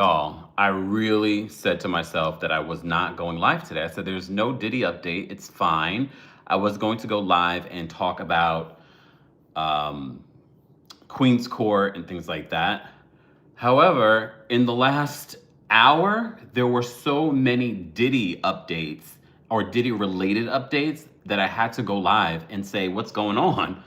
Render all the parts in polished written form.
Y'all, I really said to myself that I was not going live today. I said there's no Diddy update. It's fine. I was going to go live and talk about um, Queen's Court and things like that. However, in the last hour, there were so many Diddy updates or Diddy related updates that I had to go live and say what's going on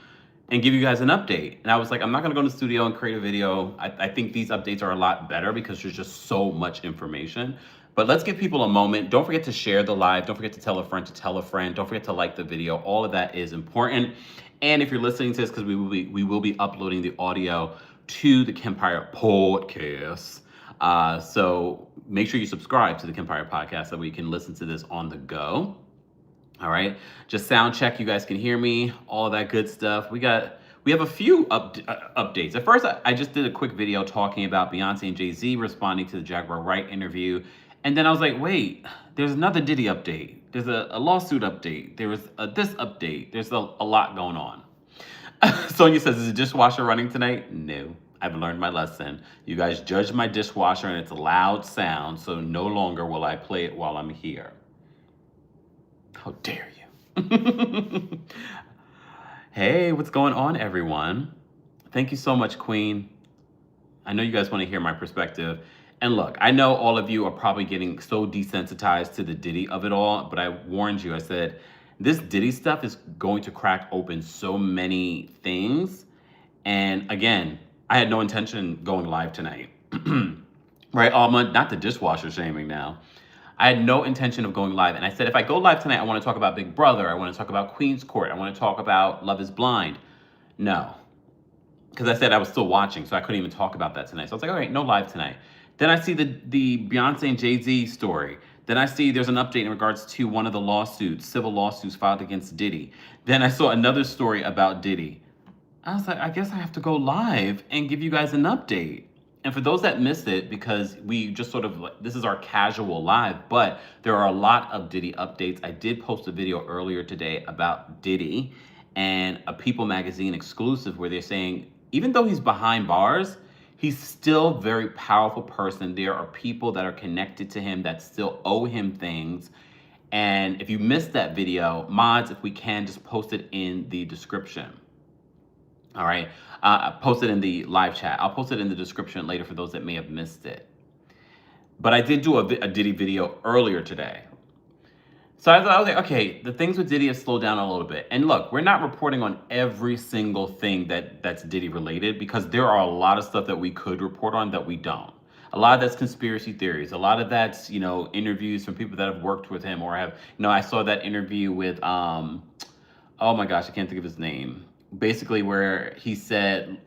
and give you guys an update. And I was like, I'm not gonna go in the studio and create a video. I think these updates are a lot better because there's just so much information. But let's give people a moment. Don't forget to share the live. Don't forget to tell a friend to tell a friend. Don't forget to like the video. All of that is important. And if you're listening to this, because we will be uploading the audio to the Kempire podcast. So make sure you subscribe to the Kempire podcast so we can listen to this on the go. All right, just sound check. You guys can hear me, all of that good stuff. We have a few updates. At first, I just did a quick video talking about Beyonce and Jay-Z responding to the Jaguar Wright interview. And then I was like, wait, there's another Diddy update. There's a lawsuit update. There was this update. There's a lot going on. Sonia says, is the dishwasher running tonight? No, I've learned my lesson. You guys judge my dishwasher and it's a loud sound, so no longer will I play it while I'm here. How dare you? Hey, what's going on, everyone? Thank you so much, Queen. I know you guys want to hear my perspective. And look, I know all of you are probably getting so desensitized to the Diddy of it all, but I warned you. I said, this Diddy stuff is going to crack open so many things. And again, I had no intention going live tonight. Right, Alma? Not the dishwasher shaming now. I had no intention of going live. And I said, if I go live tonight, I want to talk about Big Brother. I want to talk about Queen's Court. I want to talk about Love is Blind. No. Because I said I was still watching, so I couldn't even talk about that tonight. So I was like, all right, no live tonight. Then I see the Beyonce and Jay-Z story. Then I see there's an update in regards to one of the lawsuits, civil lawsuits filed against Diddy. Then I saw another story about Diddy. I was like, I guess I have to go live and give you guys an update. And for those that missed it, because we just sort of, this is our casual live, but there are a lot of Diddy updates. I did post a video earlier today about Diddy and a People magazine exclusive where they're saying, even though he's behind bars, he's still a very powerful person. There are people that are connected to him that still owe him things. And if you missed that video, mods, if we can, just post it in the description. All right, post it in the live chat. I'll post it in the description later for those that may have missed it. But I did do a Diddy video earlier today. So I was like, okay, the things with Diddy have slowed down a little bit. And look, we're not reporting on every single thing that's Diddy related because there are a lot of stuff that we could report on that we don't. A lot of that's conspiracy theories. A lot of that's, interviews from people that have worked with him or have, I saw that interview with, oh my gosh, I can't think of his name. Basically where he said,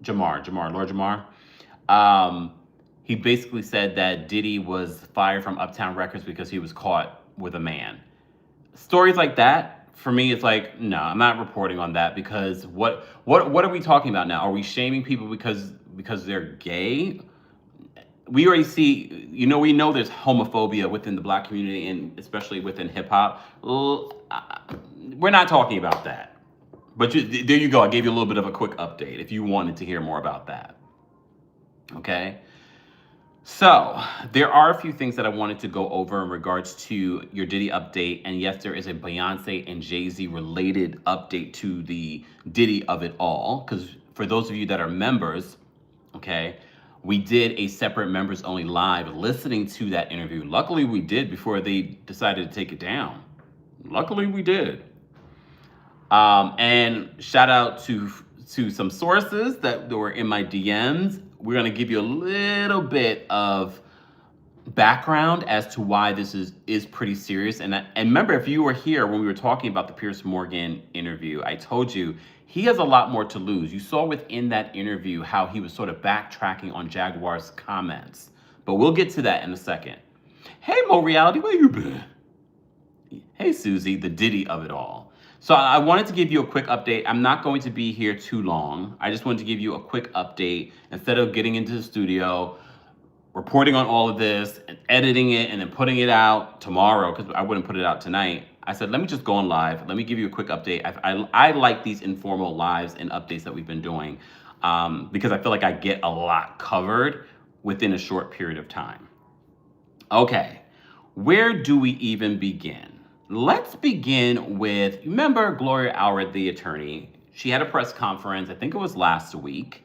Lord Jamar, he basically said that Diddy was fired from Uptown Records because he was caught with a man. Stories like that, for me, it's like, no, I'm not reporting on that because what are we talking about now? Are we shaming people because they're gay? We already see, we know there's homophobia within the Black community and especially within hip hop. We're not talking about that. But there you go. I gave you a little bit of a quick update if you wanted to hear more about that. Okay. So there are a few things that I wanted to go over in regards to your Diddy update. And yes, there is a Beyonce and Jay-Z related update to the Diddy of it all. Because for those of you that are members, okay, we did a separate members only live listening to that interview. Luckily we did before they decided to take it down. Luckily we did. And shout out to some sources that were in my DMs. We're going to give you a little bit of background as to why this is pretty serious. And remember, if you were here when we were talking about the Piers Morgan interview, I told you he has a lot more to lose. You saw within that interview how he was sort of backtracking on Jaguar's comments. But we'll get to that in a second. Hey, Mo Reality, where you been? Hey, Susie, the Diddy of it all. So I wanted to give you a quick update. I'm not going to be here too long. I just wanted to give you a quick update instead of getting into the studio, reporting on all of this, and editing it, and then putting it out tomorrow, because I wouldn't put it out tonight. I said, let me just go on live. Let me give you a quick update. I like these informal lives and updates that we've been doing because I feel like I get a lot covered within a short period of time. Okay, where do we even begin? Let's begin with, remember Gloria Allred, the attorney? She had a press conference, I think it was last week,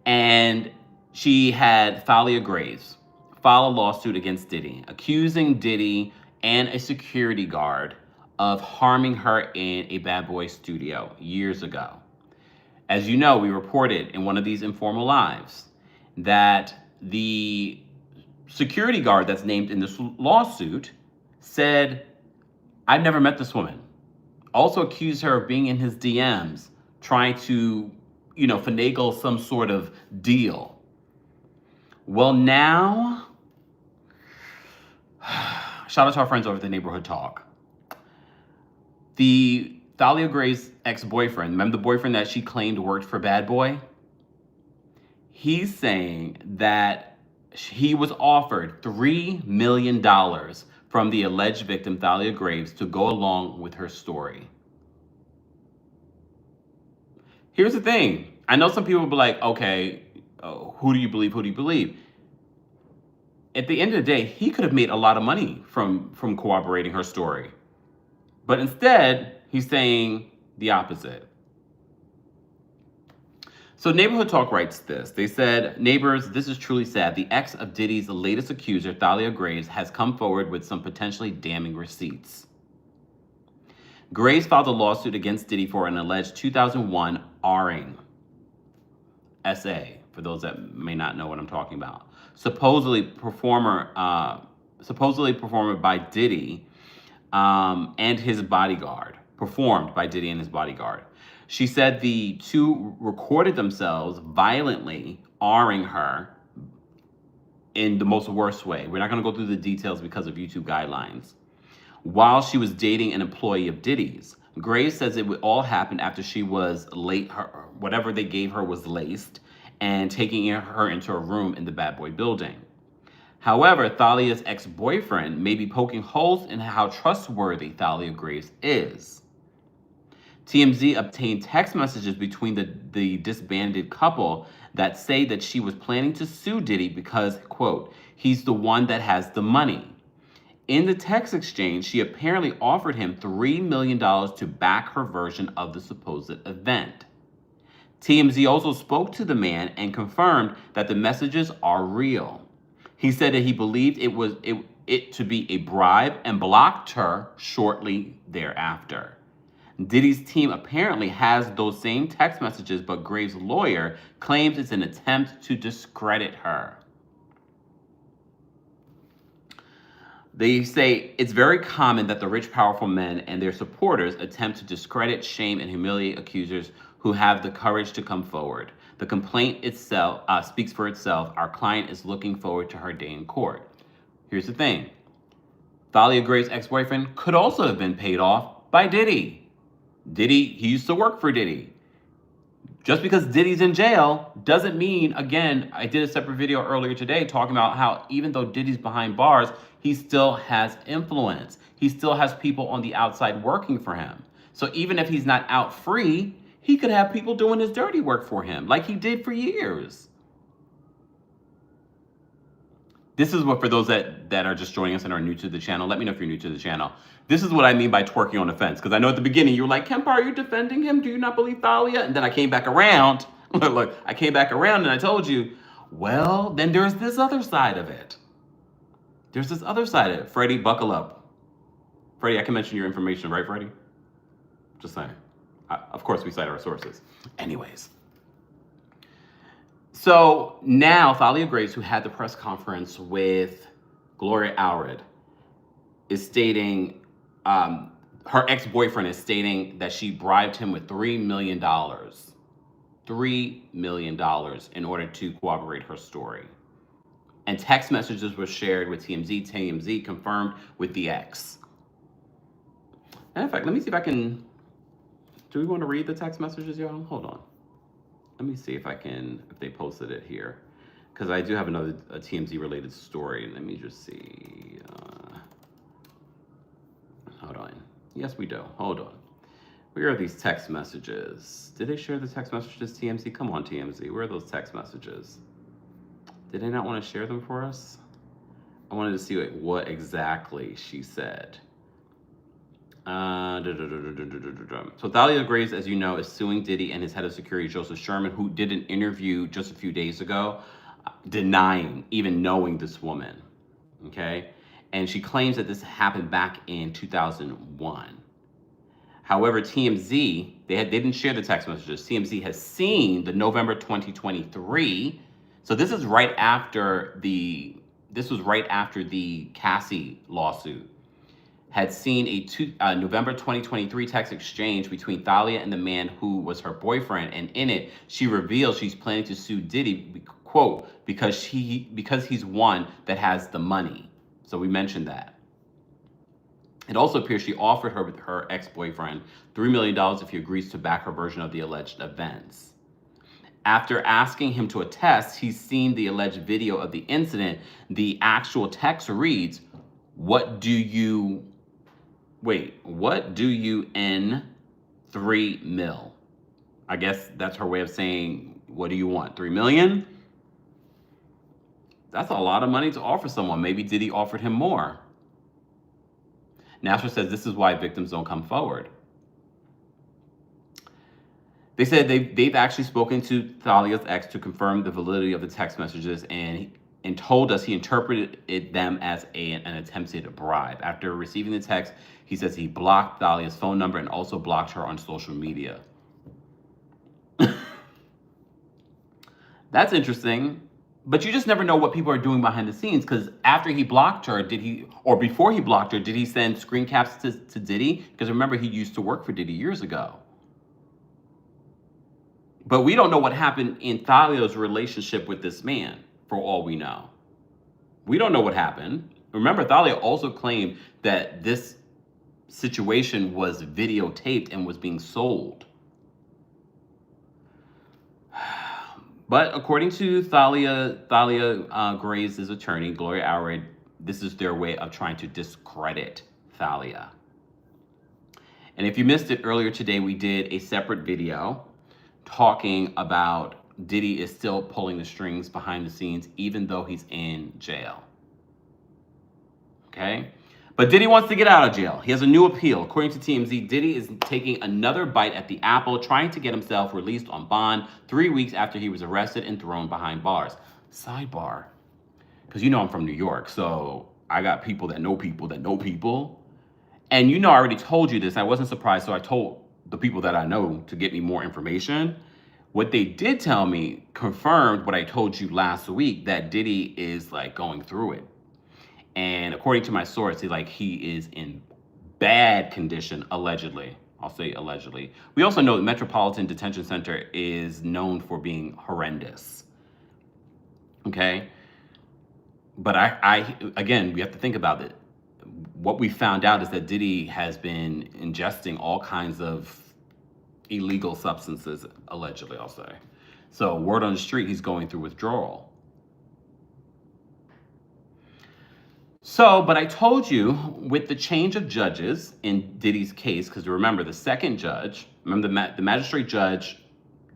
and she had Thalia Graves file a lawsuit against Diddy, accusing Diddy and a security guard of harming her in a Bad Boy studio years ago. As you know, we reported in one of these informal lives that the security guard that's named in this lawsuit said, "I've never met this woman." Also accused her of being in his DMs, trying to, finagle some sort of deal. Well, now, shout out to our friends over at the Neighborhood Talk. The Thalia Graves' ex-boyfriend, remember the boyfriend that she claimed worked for Bad Boy? He's saying that he was offered $3 million from the alleged victim, Thalia Graves, to go along with her story. Here's the thing. I know some people will be like, okay, who do you believe? Who do you believe? At the end of the day, he could have made a lot of money from corroborating her story. But instead, he's saying the opposite. So Neighborhood Talk writes this. They said, "Neighbors, this is truly sad. The ex of Diddy's latest accuser, Thalia Graves, has come forward with some potentially damning receipts." Graves filed a lawsuit against Diddy for an alleged 2001 R-ing SA, for those that may not know what I'm talking about. Supposedly performed by Diddy and his bodyguard. She said the two recorded themselves violently R-ing her in the most worst way. We're not going to go through the details because of YouTube guidelines. While she was dating an employee of Diddy's. Graves says it would all happen after she was late. Whatever they gave her was laced and taking her into a room in the Bad Boy building. However, Thalia's ex-boyfriend may be poking holes in how trustworthy Thalia Graves is. TMZ obtained text messages between the disbanded couple that say that she was planning to sue Diddy because, quote, "he's the one that has the money." In the text exchange, she apparently offered him $3 million to back her version of the supposed event. TMZ also spoke to the man and confirmed that the messages are real. He said that he believed it to be a bribe and blocked her shortly thereafter. Diddy's team apparently has those same text messages, but Graves' lawyer claims it's an attempt to discredit her. They say it's very common that the rich, powerful men and their supporters attempt to discredit, shame, and humiliate accusers who have the courage to come forward. The complaint itself speaks for itself. Our client is looking forward to her day in court. Here's the thing. Thalia Graves' ex-boyfriend could also have been paid off by Diddy. He used to work for Diddy. Just because Diddy's in jail doesn't mean, again, I did a separate video earlier today talking about how even though Diddy's behind bars, he still has influence. He still has people on the outside working for him. So even if he's not out free, he could have people doing his dirty work for him, like he did for years. This is what, for those that are just joining us and are new to the channel, let me know if you're new to the channel. This is what I mean by twerking on the fence. Because I know at the beginning you were like, Kempire, you're defending him? Do you not believe Thalia? And then I came back around. Look, I came back around and I told you, well, then there's this other side of it. Freddie, buckle up. Freddie, I can mention your information, right, Freddie? Just saying. Of course, we cite our sources. Anyways. So now Thalia Graves, who had the press conference with Gloria Allred, is stating, her ex-boyfriend is stating that she bribed him with $3 million. $3 million in order to corroborate her story. And text messages were shared with TMZ. TMZ confirmed with the ex. And in fact, let me see if I can... Do we want to read the text messages, y'all? Hold on. Let me see if they posted it here. Because I do have another TMZ-related story. Let me just see. Hold on. Yes, we do. Hold on. Where are these text messages? Did they share the text messages, TMZ? Come on, TMZ. Where are those text messages? Did I not want to share them for us? I wanted to see what exactly she said. So Thalia Graves, as you know, is suing Diddy and his head of security, Joseph Sherman, who did an interview just a few days ago, denying even knowing this woman. Okay, and she claims that this happened back in 2001. However, TMZ, they didn't share the text messages. TMZ has seen the November 2023. So this was right after the Cassie lawsuit. Had seen a November 2023 text exchange between Thalia and the man who was her boyfriend, and in it, she reveals she's planning to sue Diddy, quote, because he's one that has the money. So we mentioned that. It also appears she offered her ex-boyfriend $3 million if he agrees to back her version of the alleged events. After asking him to attest he's seen the alleged video of the incident, the actual text reads, what do you N 3 mil? I guess that's her way of saying, what do you want, 3 million? That's a lot of money to offer someone. Maybe Diddy offered him more. Nasser says this is why victims don't come forward. They said they've actually spoken to Thalia's ex to confirm the validity of the text messages and told us he interpreted them as an attempted bribe. After receiving the text, he says he blocked Thalia's phone number and also blocked her on social media. That's interesting. But you just never know what people are doing behind the scenes, because after he blocked her, before he blocked her, did he send screen caps to Diddy? Because remember, he used to work for Diddy years ago. But we don't know what happened in Thalia's relationship with this man, for all we know. We don't know what happened. Remember, Thalia also claimed that this situation was videotaped and was being sold. But according to Thalia Graves' attorney, Gloria Allred, this is their way of trying to discredit Thalia. And if you missed it earlier today, we did a separate video talking about Diddy is still pulling the strings behind the scenes, even though he's in jail. Okay? But Diddy wants to get out of jail. He has a new appeal. According to TMZ, Diddy is taking another bite at the apple, trying to get himself released on bond 3 weeks after he was arrested and thrown behind bars. Sidebar. Because you know I'm from New York, so I got people that know people that know people. And you know I already told you this. I wasn't surprised, so I told the people that I know to get me more information. What they did tell me confirmed what I told you last week, that Diddy is like going through it. And according to my source, he is in bad condition, allegedly. I'll say allegedly. We also know the Metropolitan Detention Center is known for being horrendous. Okay? But again, we have to think about it. What we found out is that Diddy has been ingesting all kinds of illegal substances, allegedly, I'll say. So word on the street, he's going through withdrawal. So, but I told you, with the change of judges in Diddy's case, because remember, the second judge, the magistrate judge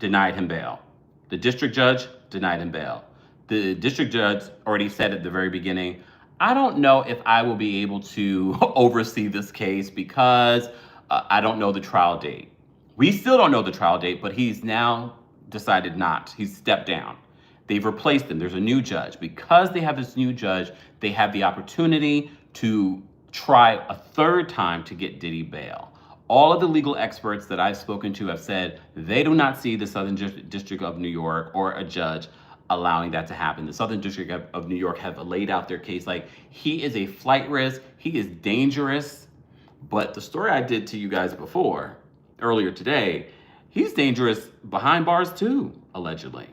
denied him bail. The district judge denied him bail. The district judge already said at the very beginning, I don't know if I will be able to oversee this case because I don't know the trial date. We still don't know the trial date, but he's now decided not. He's stepped down. They've replaced him. There's a new judge. Because they have this new judge, they have the opportunity to try a third time to get Diddy bail. All of the legal experts that I've spoken to have said they do not see the Southern District of New York or a judge allowing that to happen. The Southern District of New York have laid out their case like he is a flight risk, he is dangerous. But the story I did to you guys before, earlier today, he's dangerous behind bars too, allegedly.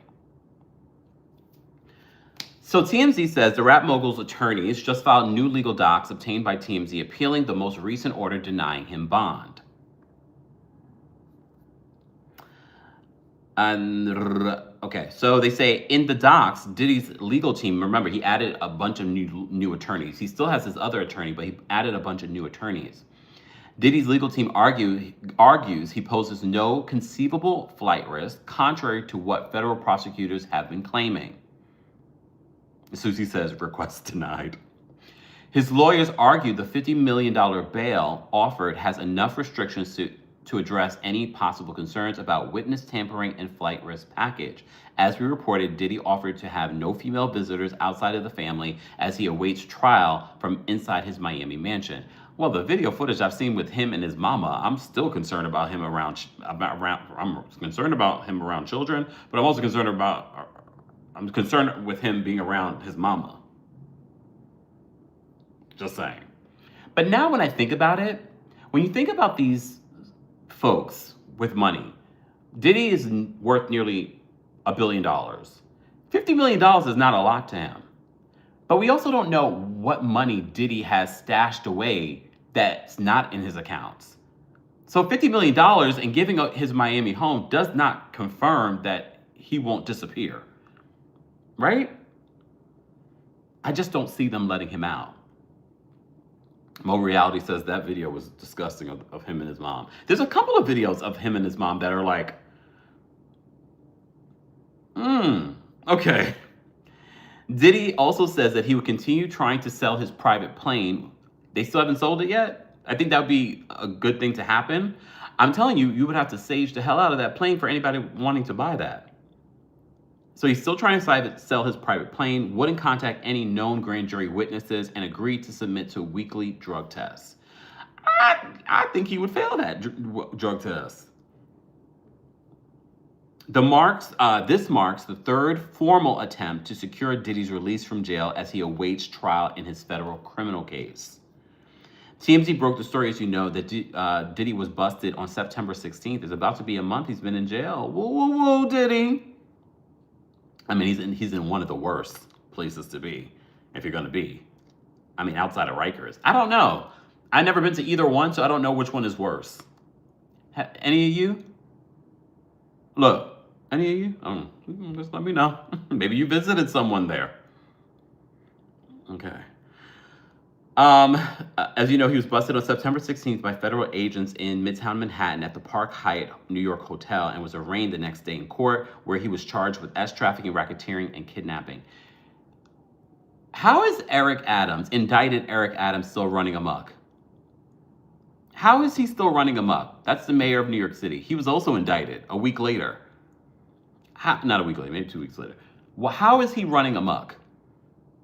So TMZ says the rap mogul's attorneys just filed new legal docs obtained by TMZ appealing the most recent order denying him bond. Okay, so they say in the docs, Diddy's legal team, remember, he added a bunch of new attorneys. He still has his other attorney, but he added a bunch of new attorneys. Diddy's legal team argues he poses no conceivable flight risk, contrary to what federal prosecutors have been claiming. Susie says, request denied. His lawyers argue the $50 million bail offered has enough restrictions to address any possible concerns about witness tampering and flight risk package. As we reported, Diddy offered to have no female visitors outside of the family as he awaits trial from inside his Miami mansion. Well, the video footage I've seen with him and his mama, I'm still concerned about him around. I'm concerned about him around children, but I'm also I'm concerned with him being around his mama. Just saying. But now when I think about it, when you think about these folks with money, Diddy is worth nearly $1 billion. $50 million is not a lot to him. But we also don't know what money Diddy has stashed away that's not in his accounts. So $50 million and giving up his Miami home does not confirm that he won't disappear. Right? I just don't see them letting him out. Mo Reality says that video was disgusting of him and his mom. There's a couple of videos of him and his mom that are like, okay. Diddy also says that he would continue trying to sell his private plane. They still haven't sold it yet. I think that would be a good thing to happen. I'm telling you, you would have to sage the hell out of that plane for anybody wanting to buy that. So he's still trying to sell his private plane, wouldn't contact any known grand jury witnesses, and agreed to submit to weekly drug tests. I think he would fail that drug test. This marks the third formal attempt to secure Diddy's release from jail as he awaits trial in his federal criminal case. TMZ broke the story, as you know, that Diddy was busted on September 16th. It's about to be a month he's been in jail. Whoa, whoa, whoa, Diddy. I mean, he's in one of the worst places to be, if you're going to be. I mean, outside of Rikers. I don't know. I've never been to either one, so I don't know which one is worse. Any of you? Look, any of you? Just let me know. Maybe you visited someone there. Okay. As you know, he was busted on September 16th by federal agents in Midtown Manhattan at the Park Hyatt New York hotel and was arraigned the next day in court, where he was charged with trafficking, racketeering, and kidnapping. How is indicted Eric Adams, still running amok? How is he still running amok? That's the mayor of New York City. He was also indicted a week later. Not a week later, maybe 2 weeks later. Well, how is he running amok?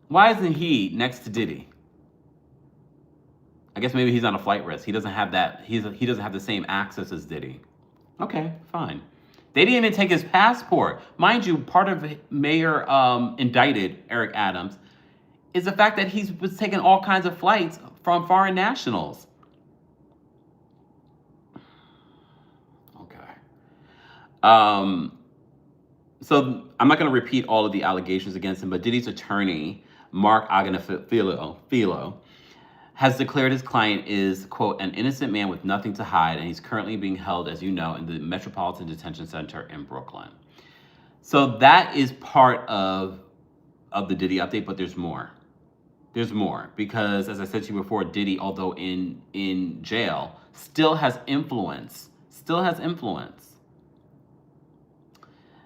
Why isn't he next to Diddy? I guess maybe he's on a flight risk. He doesn't have that. He doesn't have the same access as Diddy. Okay, fine. They didn't even take his passport. Mind you, part of Mayor indicted Eric Adams is the fact that he was taking all kinds of flights from foreign nationals. Okay. So I'm not going to repeat all of the allegations against him, but Diddy's attorney, Mark Agnifilo, has declared his client is, quote, an innocent man with nothing to hide, and he's currently being held, as you know, in the Metropolitan Detention Center in Brooklyn. So that is part of the Diddy update, but there's more. There's more, because as I said to you before, Diddy, although in jail, still has influence.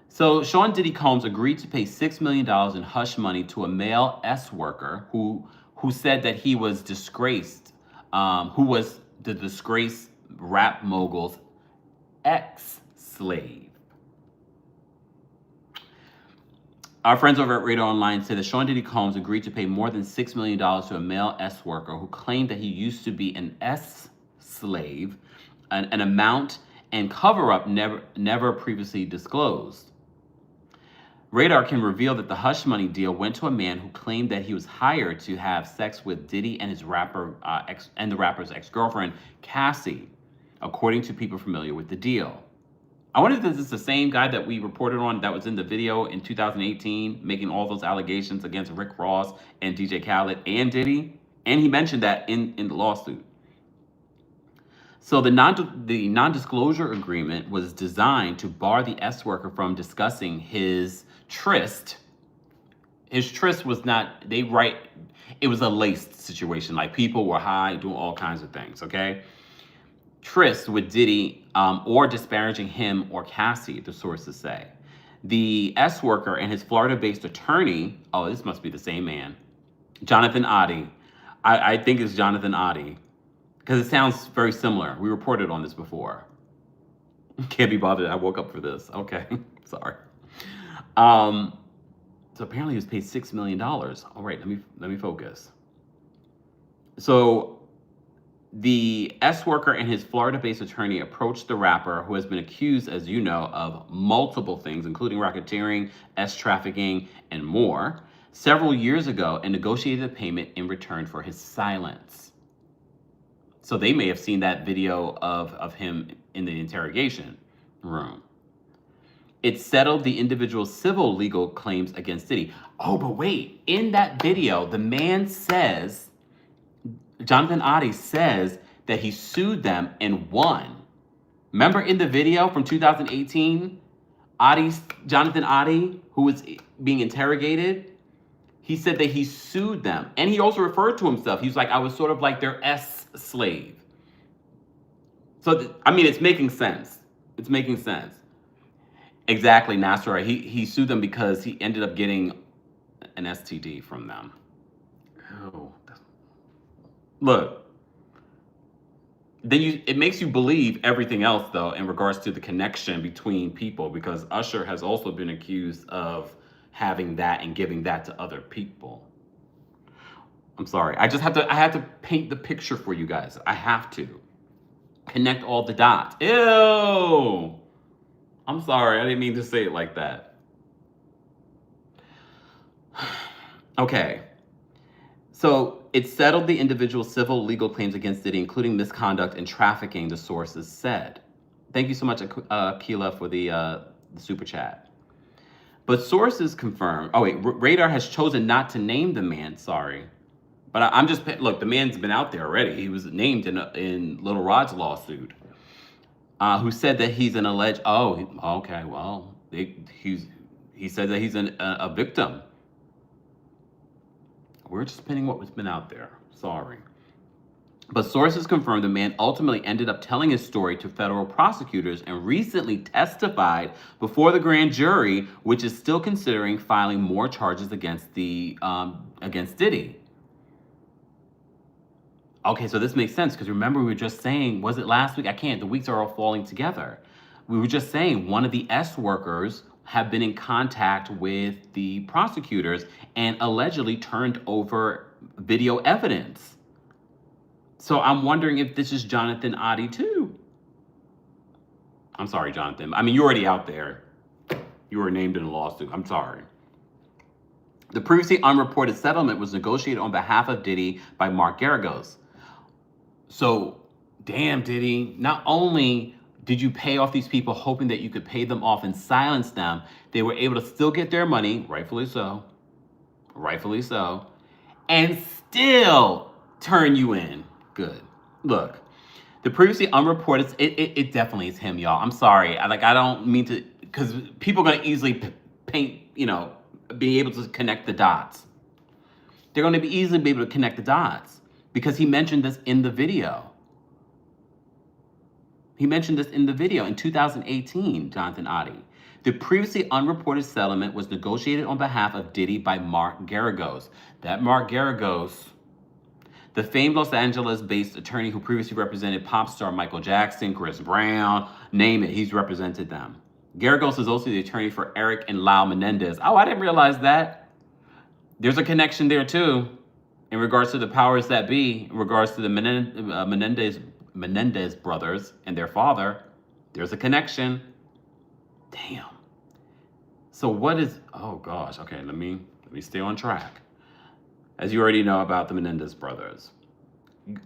So Sean Diddy Combs agreed to pay $6 million in hush money to a male S worker who said that he was disgraced, who was the disgraced rap mogul's ex-slave. Our friends over at Radar Online say that Sean Diddy Combs agreed to pay more than $6 million to a male S worker who claimed that he used to be an S-slave, an amount and cover-up never previously disclosed. Radar can reveal that the hush money deal went to a man who claimed that he was hired to have sex with Diddy and the rapper's ex-girlfriend, Cassie, according to people familiar with the deal. I wonder if this is the same guy that we reported on that was in the video in 2018, making all those allegations against Rick Ross and DJ Khaled and Diddy. And he mentioned that in the lawsuit. So the non-disclosure agreement was designed to bar the S worker from discussing his tryst. His tryst was not, it was a laced situation. Like, people were high, doing all kinds of things, okay? Tryst with Diddy, or disparaging him or Cassie, the sources say. The S worker and his Florida-based attorney, oh, this must be the same man, Jonathan Oddie. I think it's Jonathan Oddie because it sounds very similar. We reported on this before. Can't be bothered. I woke up for this. Okay, sorry. So apparently he was paid $6 million. All right, let me focus. So the S worker and his Florida-based attorney approached the rapper, who has been accused, as you know, of multiple things, including racketeering, S trafficking, and more, several years ago, and negotiated a payment in return for his silence. So they may have seen that video of him in the interrogation room. It settled the individual's civil legal claims against Diddy. Oh, but wait, in that video, the man says, Jonathan Oddie says that he sued them and won. Remember in the video from 2018, Jonathan Oddie, who was being interrogated, he said that he sued them. And he also referred to himself. He was like, I was sort of like their S slave. So, I mean, it's making sense. It's making sense. Exactly, Nasser. He sued them because he ended up getting an STD from them. Oh, look. Then it makes you believe everything else, though, in regards to the connection between people, because Usher has also been accused of having that and giving that to other people. I'm sorry. I have to paint the picture for you guys. I have to connect all the dots. Ew. I'm sorry. I didn't mean to say it like that. Okay. So it settled the individual civil legal claims against Diddy, including misconduct and trafficking, the sources said. Thank you so much, Akila, for the super chat. But sources confirm. Oh, wait. Radar has chosen not to name the man. Sorry. But I'm just, look, the man's been out there already. He was named in Little Rod's lawsuit. Who said that he's an alleged, okay, well, he said that he's a victim. We're just pinning what's been out there. Sorry. But sources confirm the man ultimately ended up telling his story to federal prosecutors and recently testified before the grand jury, which is still considering filing more charges against Diddy. Okay, so this makes sense because remember we were just saying, was it last week? The weeks are all falling together. We were just saying one of the S workers have been in contact with the prosecutors and allegedly turned over video evidence. So I'm wondering if this is Jonathan Oddie too. I'm sorry, Jonathan. I mean, you're already out there. You were named in a lawsuit. I'm sorry. The previously unreported settlement was negotiated on behalf of Diddy by Mark Garagos. So, damn, Diddy, not only did you pay off these people hoping that you could pay them off and silence them, they were able to still get their money, rightfully so, and still turn you in. Good. Look, the previously unreported, it definitely is him, y'all. I'm sorry. I don't mean to, because people are going to easily paint, be able to connect the dots. They're going to easily be able to connect the dots. Because he mentioned this in the video. He mentioned this in the video in 2018, Jonathan Oddie. The previously unreported settlement was negotiated on behalf of Diddy by Mark Garagos. That Mark Garagos, the famed Los Angeles-based attorney who previously represented pop star Michael Jackson, Chris Brown, name it, he's represented them. Garagos is also the attorney for Eric and Lau Menendez. Oh, I didn't realize that. There's a connection there too. In regards to the powers that be, in regards to the Menendez brothers and their father, there's a connection. Damn. So what is, oh gosh, okay, let me stay on track. As you already know about the Menendez brothers.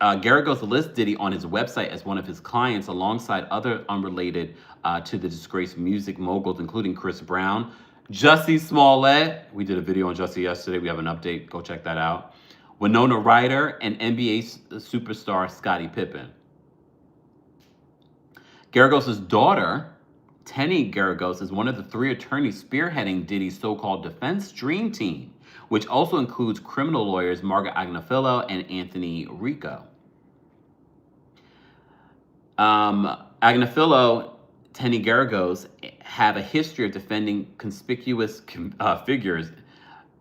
Garagos lists Diddy on his website as one of his clients alongside other unrelated to the disgraced music moguls, including Chris Brown, Jussie Smollett. We did a video on Jussie yesterday. We have an update. Go check that out. Winona Ryder, and NBA superstar Scottie Pippen. Garagos' daughter, Tenny Garagos, is one of the 3 attorneys spearheading Diddy's so-called defense dream team, which also includes criminal lawyers Margaret Agnifilo and Anthony Rico. Agnifilo Tenny Garagos have a history of defending conspicuous figures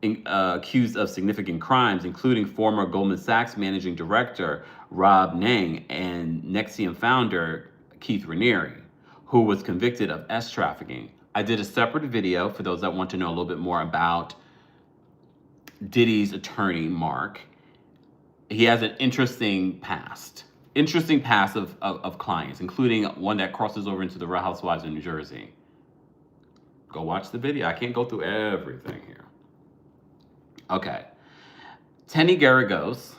accused of significant crimes, including former Goldman Sachs managing director Rob Nang and Nexium founder Keith Raniere, who was convicted of S trafficking. I did a separate video for those that want to know a little bit more about Diddy's attorney, Mark. He has an interesting past of clients, including one that crosses over into the Real Housewives of New Jersey. Go watch the video. I can't go through everything here. Okay. Tenny Garagos,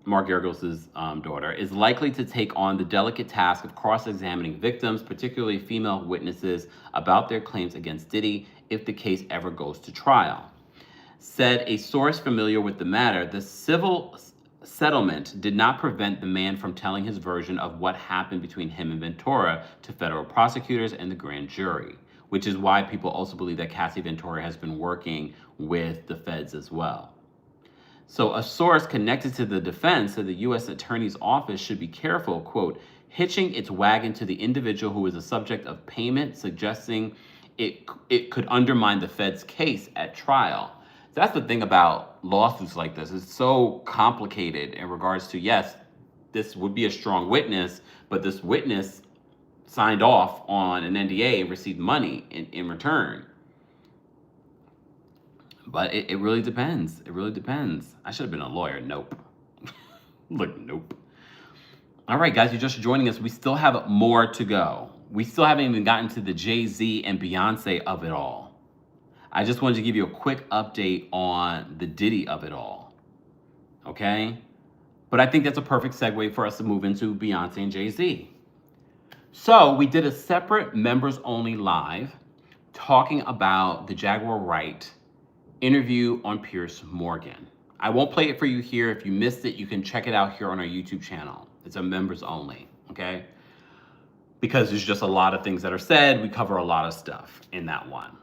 Mark Garagos' daughter, is likely to take on the delicate task of cross-examining victims, particularly female witnesses, about their claims against Diddy if the case ever goes to trial. Said a source familiar with the matter, the civil settlement did not prevent the man from telling his version of what happened between him and Ventura to federal prosecutors and the grand jury, which is why people also believe that Cassie Ventura has been working with the feds as well. So a source connected to the defense said the U.S. Attorney's Office should be careful, quote, hitching its wagon to the individual who is the subject of payment, suggesting it could undermine the fed's case at trial. That's the thing about lawsuits like this. It's so complicated in regards to, yes, this would be a strong witness, but this witness signed off on an NDA and received money in return. But it really depends. It really depends. I should have been a lawyer. Nope. Look, nope. All right, guys, you're just joining us. We still have more to go. We still haven't even gotten to the Jay-Z and Beyonce of it all. I just wanted to give you a quick update on the Diddy of it all. Okay? But I think that's a perfect segue for us to move into Beyonce and Jay-Z. So we did a separate members only live talking about the Jaguar Wright interview on Piers Morgan. I won't play it for you here. If you missed it, you can check it out here on our YouTube channel. It's a members only, okay? Because there's just a lot of things that are said. We cover a lot of stuff in that one.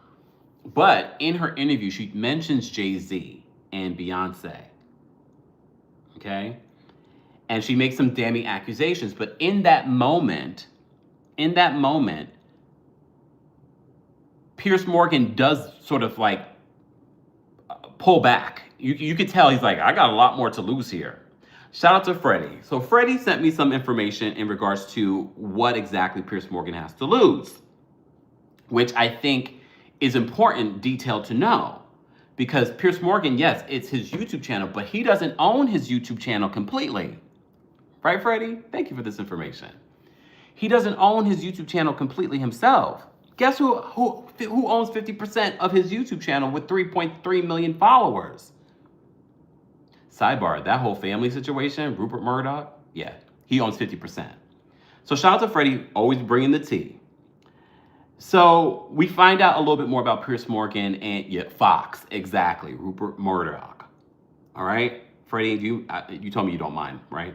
But in her interview, she mentions Jay-Z and Beyonce, okay? And she makes some damning accusations. But in that moment, Piers Morgan does sort of like pull back. You could tell he's like, I got a lot more to lose here. Shout out to Freddie. So Freddie sent me some information in regards to what exactly Piers Morgan has to lose, which I think is important detail to know. Because Piers Morgan, yes, it's his YouTube channel, but he doesn't own his YouTube channel completely. Right, Freddie? Thank you for this information. He doesn't own his YouTube channel completely himself. Guess who owns 50% of his YouTube channel with 3.3 million followers? Sidebar, that whole family situation, Rupert Murdoch, yeah, he owns 50%. So shout out to Freddie, always bringing the tea. So we find out a little bit more about Piers Morgan and, yeah, Fox, exactly, Rupert Murdoch. All right, Freddie, you told me you don't mind, right?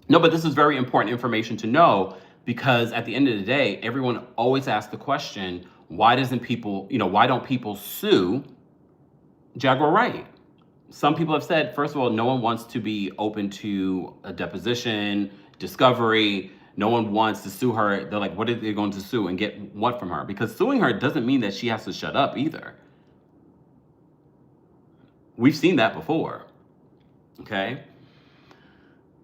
No, but this is very important information to know, because at the end of the day, everyone always asks the question, why don't people sue Jaguar Wright? Some people have said, first of all, no one wants to be open to a deposition, discovery. No one wants to sue her. They're like, what are they going to sue and get what from her? Because suing her doesn't mean that she has to shut up either. We've seen that before, okay?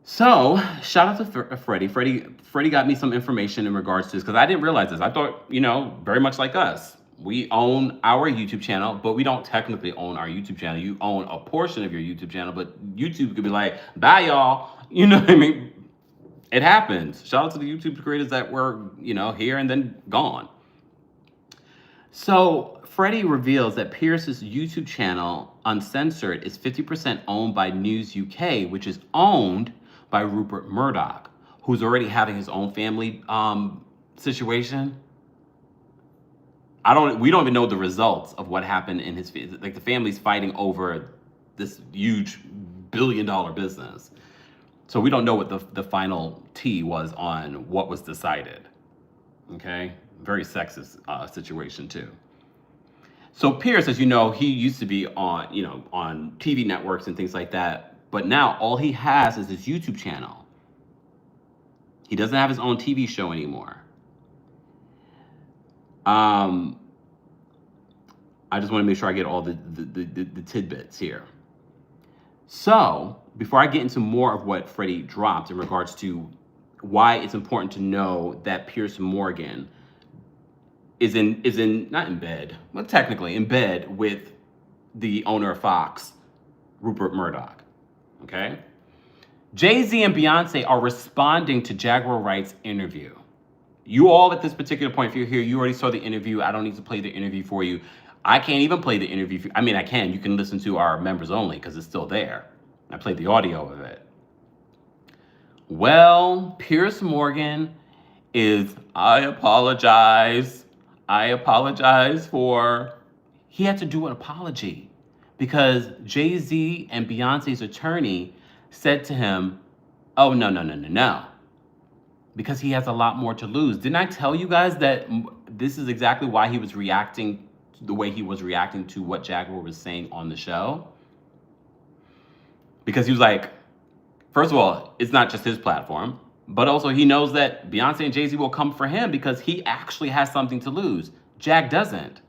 So shout out to Freddie. Freddie got me some information in regards to this, because I didn't realize this. I thought, very much like us. We own our YouTube channel, but we don't technically own our YouTube channel. You own a portion of your YouTube channel, but YouTube could be like, bye, y'all. You know what I mean? It happens. Shout out to the YouTube creators that were, here and then gone. So Freddie reveals that Pierce's YouTube channel, Uncensored, is 50% owned by News UK, which is owned by Rupert Murdoch, who's already having his own family situation. We don't even know the results of what happened in his, like, the family's fighting over this huge billion-dollar business. So we don't know what the final T was on what was decided. Okay? Very sexist situation too. So Pierce, as you know, he used to be on TV networks and things like that, but now all he has is his YouTube channel. He doesn't have his own TV show anymore. I just want to make sure I get all the tidbits here. So, before I get into more of what Freddie dropped in regards to why it's important to know that Piers Morgan is not in bed, well, technically in bed with the owner of Fox, Rupert Murdoch. Okay? Jay-Z and Beyonce are responding to Jaguar Wright's interview. You all at this particular point, if you're here, you already saw the interview. I don't need to play the interview for you. I can't even play the interview. I mean, I can. You can listen to our members only because it's still there. I played the audio of it. Well, Piers Morgan is, I apologize for, he had to do an apology because Jay-Z and Beyonce's attorney said to him, oh, no. Because he has a lot more to lose. Didn't I tell you guys that this is exactly why he was reacting the way he was reacting to what Jaguar was saying on the show? Because he was like, first of all, it's not just his platform, but also he knows that Beyonce and Jay-Z will come for him because he actually has something to lose. Jag doesn't.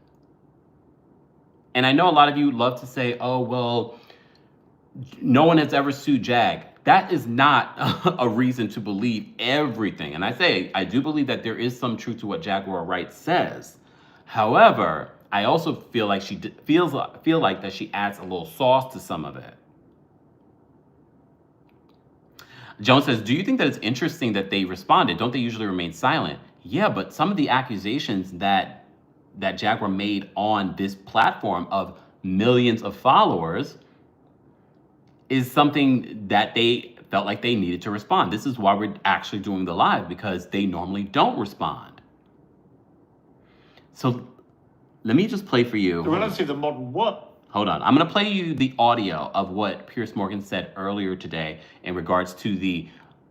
And I know a lot of you love to say, oh, well, no one has ever sued Jag. That is not a reason to believe everything. And I do believe that there is some truth to what Jaguar Wright says. However, I also feel like feel like that she adds a little sauce to some of it. Jones says, do you think that it's interesting that they responded? Don't they usually remain silent? Yeah, but some of the accusations that Jaguar made on this platform of millions of followers is something that they felt like they needed to respond. This is why we're actually doing the live, because they normally don't respond. So let me just play for you. The relative, the modern world. Hold on. I'm going to play you the audio of what Piers Morgan said earlier today in regards to the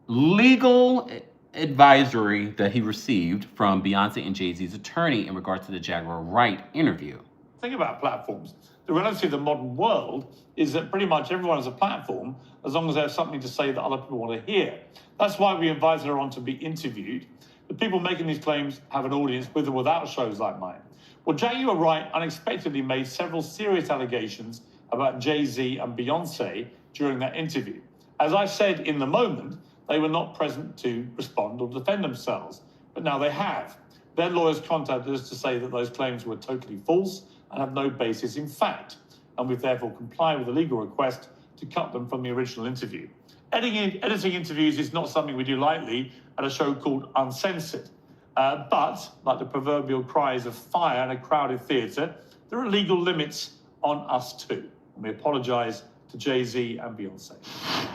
legal advisory that he received from Beyonce and Jay-Z's attorney in regards to the Jaguar Wright interview. Think about platforms. The reality of the modern world is that pretty much everyone has a platform as long as they have something to say that other people want to hear. That's why we invited her on to be interviewed. The people making these claims have an audience with or without shows like mine. Well, Jaguar Wright unexpectedly made several serious allegations about Jay-Z and Beyonce during that interview. As I said in the moment, they were not present to respond or defend themselves, but now they have. Their lawyers contacted us to say that those claims were totally false and have no basis in fact, and we've therefore complied with the legal request to cut them from the original interview. Editing interviews is not something we do lightly at a show called Uncensored. But, like the proverbial cries of fire in a crowded theatre, there are legal limits on us too. And we apologise to Jay-Z and Beyonce.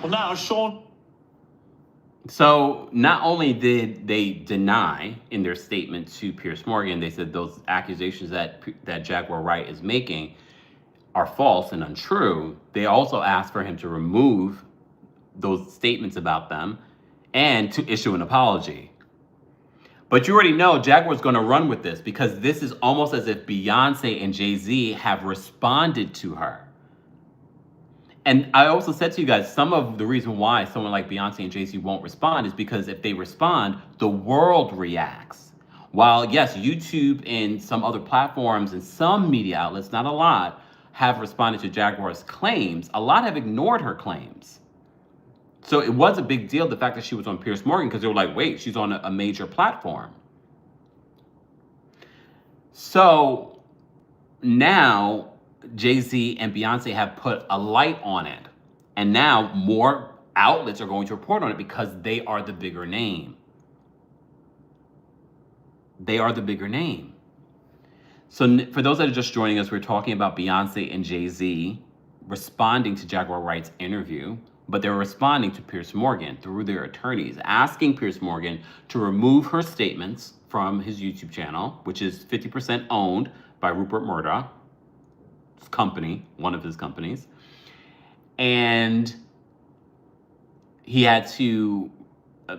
Well, now, Sean. So not only did they deny in their statement to Piers Morgan, they said those accusations that Jaguar Wright is making are false and untrue. They also asked for him to remove those statements about them and to issue an apology. But you already know Jaguar's going to run with this because this is almost as if Beyonce and Jay-Z have responded to her. And I also said to you guys, some of the reason why someone like Beyonce and Jay-Z won't respond is because if they respond, the world reacts. While, yes, YouTube and some other platforms and some media outlets, not a lot, have responded to Jaguar's claims, a lot have ignored her claims. So it was a big deal, the fact that she was on Piers Morgan, because they were like, wait, she's on a major platform. So now Jay-Z and Beyonce have put a light on it. And now more outlets are going to report on it because they are the bigger name. They are the bigger name. So for those that are just joining us, we're talking about Beyonce and Jay-Z responding to Jaguar Wright's interview. But they're responding to Piers Morgan through their attorneys, asking Piers Morgan to remove her statements from his YouTube channel, which is 50% owned by Rupert Murdoch's company, one of his companies. And he had to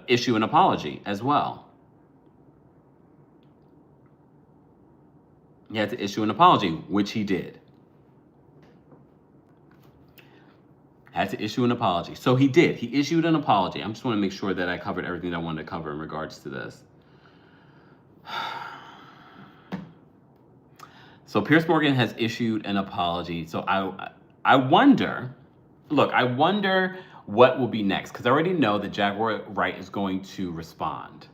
issue an apology as well. He had to issue an apology, which he did. had to issue an apology. So he did. He issued an apology. I just want to make sure that I covered everything that I wanted to cover in regards to this. So Piers Morgan has issued an apology. So I wonder, look, I wonder what will be next, because I already know that Jaguar Wright is going to respond.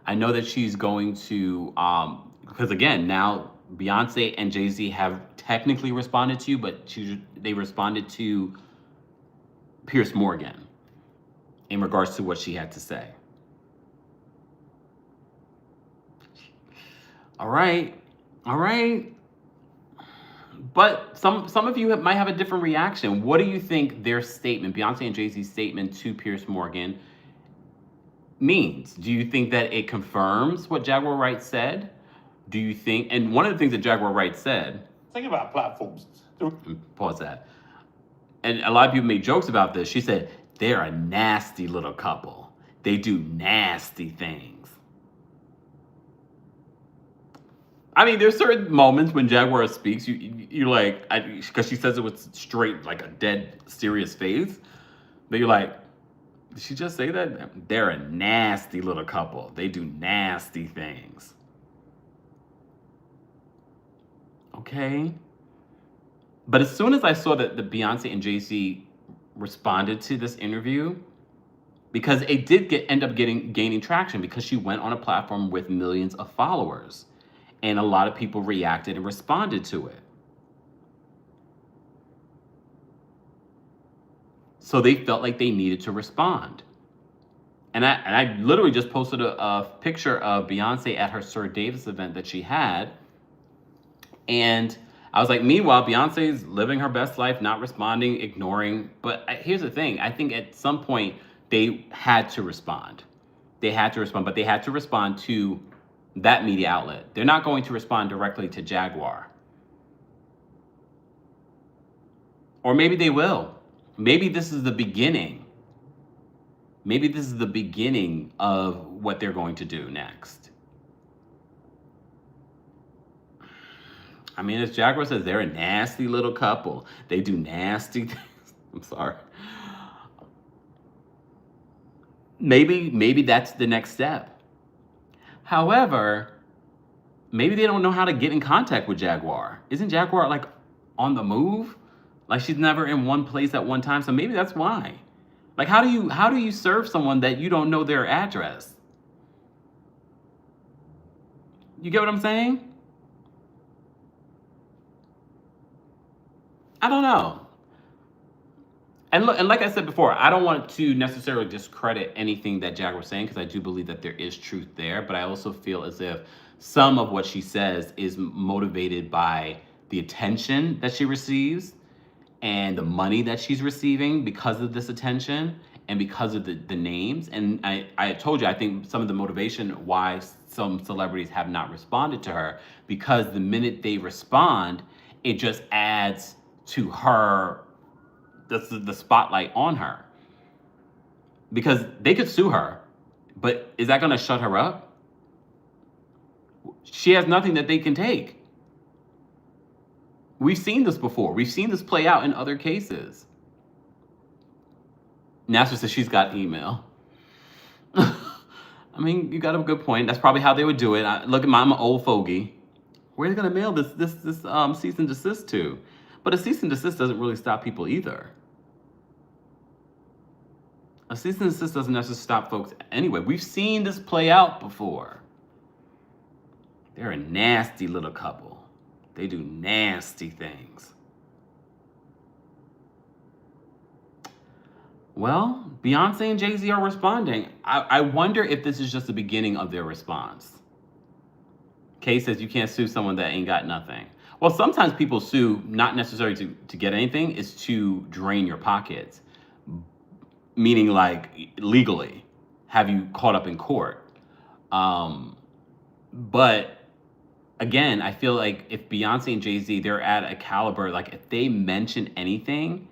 I know that she's going to, because again, now Beyonce and Jay-Z have technically responded to you, but they responded to Piers Morgan in regards to what she had to say. All right. But some of you might have a different reaction. What do you think their statement, Beyonce and Jay-Z's statement to Piers Morgan, means? Do you think that it confirms what Jaguar Wright said? Do you think, and one of the things that Jaguar Wright said, think about platforms. Pause that. And a lot of people made jokes about this. She said, they're a nasty little couple. They do nasty things. I mean, there's certain moments when Jaguar speaks, you're like, because she says it with straight, like a dead serious face, that you're like, did she just say that? They're a nasty little couple. They do nasty things. Okay. But as soon as I saw that the Beyonce and Jay-Z responded to this interview, because it did end up gaining traction, because she went on a platform with millions of followers, and a lot of people reacted and responded to it. So they felt like they needed to respond. And I literally just posted a picture of Beyonce at her Sir Davis event that she had. And I was like, meanwhile, Beyonce's living her best life, not responding, ignoring. But here's the thing. I think at some point they had to respond. But they had to respond to that media outlet. They're not going to respond directly to Jaguar. Or maybe they will. Maybe this is the beginning. Maybe this is the beginning of what they're going to do next. I mean, as Jaguar says, they're a nasty little couple. They do nasty things. I'm sorry. Maybe that's the next step. However, maybe they don't know how to get in contact with Jaguar. Isn't Jaguar like on the move? Like she's never in one place at one time. So maybe that's why. Like how do you serve someone that you don't know their address? You get what I'm saying? I don't know. And look, and like I said before, I don't want to necessarily discredit anything that Jaguar was saying, because I do believe that there is truth there. But I also feel as if some of what she says is motivated by the attention that she receives and the money that she's receiving because of this attention and because of the names. And I told you, I think some of the motivation why some celebrities have not responded to her, because the minute they respond, it just adds to her, the spotlight on her. Because they could sue her, but is that going to shut her up? She has nothing that they can take. We've seen this before. We've seen this play out in other cases. Nasser says she's got email. I mean, you got a good point. That's probably how they would do it. Look, I'm an old fogey. Where are they going to mail this cease and desist to? But a cease and desist doesn't really stop people either. A cease and desist doesn't necessarily stop folks anyway. We've seen this play out before. They're a nasty little couple. They do nasty things. Well, Beyonce and Jay-Z are responding. I wonder if this is just the beginning of their response. Kay says you can't sue someone that ain't got nothing. Well, sometimes people sue not necessarily to get anything, it's to drain your pockets. Meaning like legally, have you caught up in court. But again, I feel like if Beyonce and Jay-Z, they're at a caliber, like if they mention anything,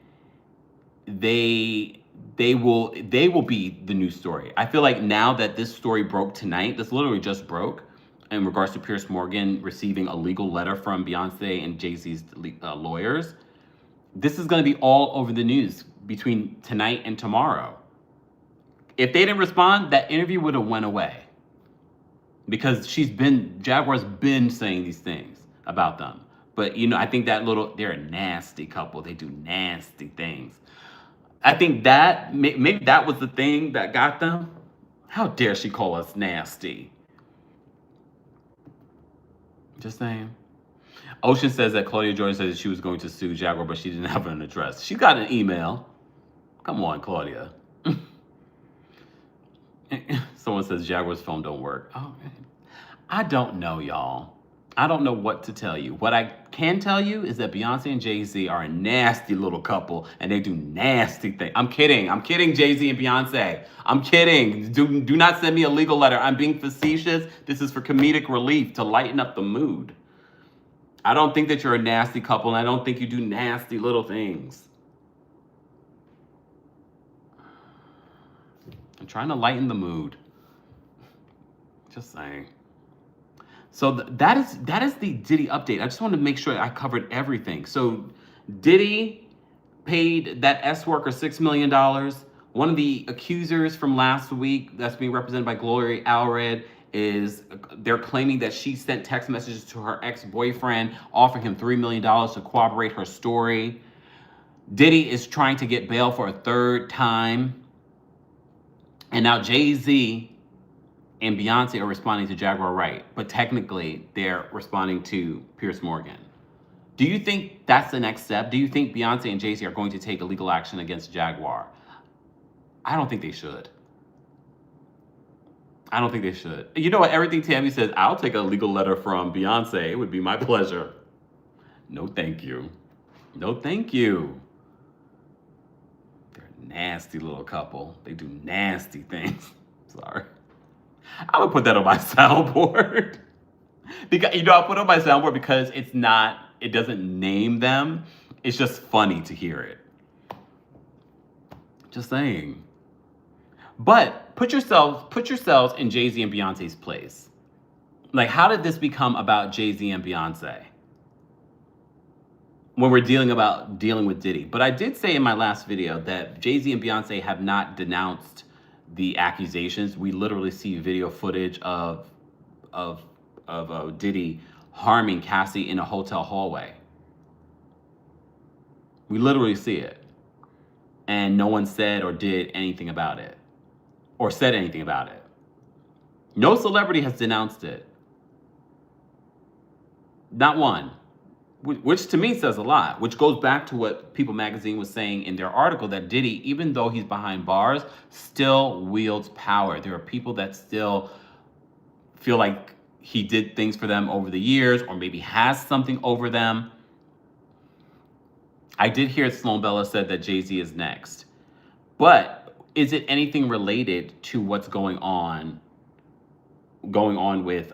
they will be the news story. I feel like now that this story broke tonight, this literally just broke in regards to Piers Morgan receiving a legal letter from Beyonce and Jay-Z's lawyers, this is going to be all over the news. between tonight and tomorrow. If they didn't respond, that interview would have went away. Because Jaguar's been saying these things about them. But, I think they're a nasty couple. They do nasty things. I think that, maybe that was the thing that got them. How dare she call us nasty? Just saying. Ocean says that Claudia Jordan said that she was going to sue Jaguar, but she didn't have an address. She got an email. Come on, Claudia. Someone says Jaguar's phone don't work. Oh, man. I don't know, y'all. I don't know what to tell you. What I can tell you is that Beyonce and Jay-Z are a nasty little couple, and they do nasty things. I'm kidding. I'm kidding, Jay-Z and Beyonce. I'm kidding. Do not send me a legal letter. I'm being facetious. This is for comedic relief, to lighten up the mood. I don't think that you're a nasty couple, and I don't think you do nasty little things. I'm trying to lighten the mood. Just saying. So that is the Diddy update. I just want to make sure I covered everything. So Diddy paid that S worker $6 million. One of the accusers from last week that's being represented by Gloria Allred they're claiming that she sent text messages to her ex-boyfriend offering him $3 million to corroborate her story. Diddy is trying to get bail for a third time. And now Jay-Z and Beyonce are responding to Jaguar Wright, but technically they're responding to Piers Morgan. Do you think that's the next step? Do you think Beyonce and Jay-Z are going to take a legal action against Jaguar? I don't think they should. I don't think they should. You know what? Everything Tammy says, I'll take a legal letter from Beyonce. It would be my pleasure. No, thank you. No, thank you. They're a nasty little couple. They do nasty things. Sorry. I'm gonna put that on my soundboard. Because I'll put it on my soundboard because it doesn't name them. It's just funny to hear it. Just saying. But put yourselves in Jay-Z and Beyonce's place. Like, how did this become about Jay-Z and Beyonce? When we're dealing with Diddy. But I did say in my last video that Jay-Z and Beyonce have not denounced the accusations. We literally see video footage of Diddy harming Cassie in a hotel hallway. We literally see it. And no one said or did anything about it. Or said anything about it. No celebrity has denounced it. Not one. Which to me says a lot, which goes back to what People Magazine was saying in their article, that Diddy, even though he's behind bars, still wields power. There are people that still feel like he did things for them over the years, or maybe has something over them. I did hear Sloan Bella said that Jay-Z is next. But is it anything related to what's going on with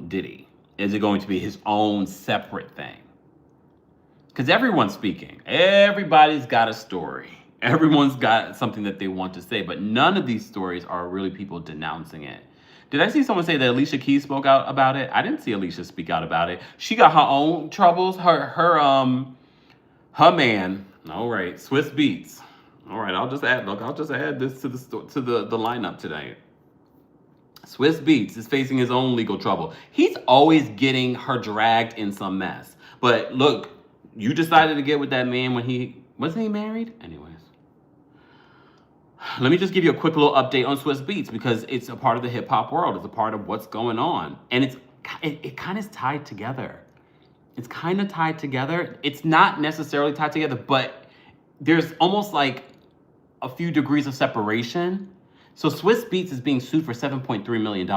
Diddy? Is it going to be his own separate thing? Because everyone's speaking. Everybody's got a story. Everyone's got something that they want to say, but none of these stories are really people denouncing it. Did I see someone say that Alicia Keys spoke out about it? I didn't see Alicia speak out about it. She got her own troubles. Her man. All right, Swiss Beatz. All right, I'll just add this to the lineup today. Swiss Beatz is facing his own legal trouble. He's always getting her dragged in some mess. But look, you decided to get with that man when wasn't he married? Anyways. Let me just give you a quick little update on Swiss Beatz because it's a part of the hip hop world. It's a part of what's going on. And it kind of is tied together. It's kind of tied together. It's not necessarily tied together, but there's almost like a few degrees of separation. So Swiss Beatz is being sued for $7.3 million.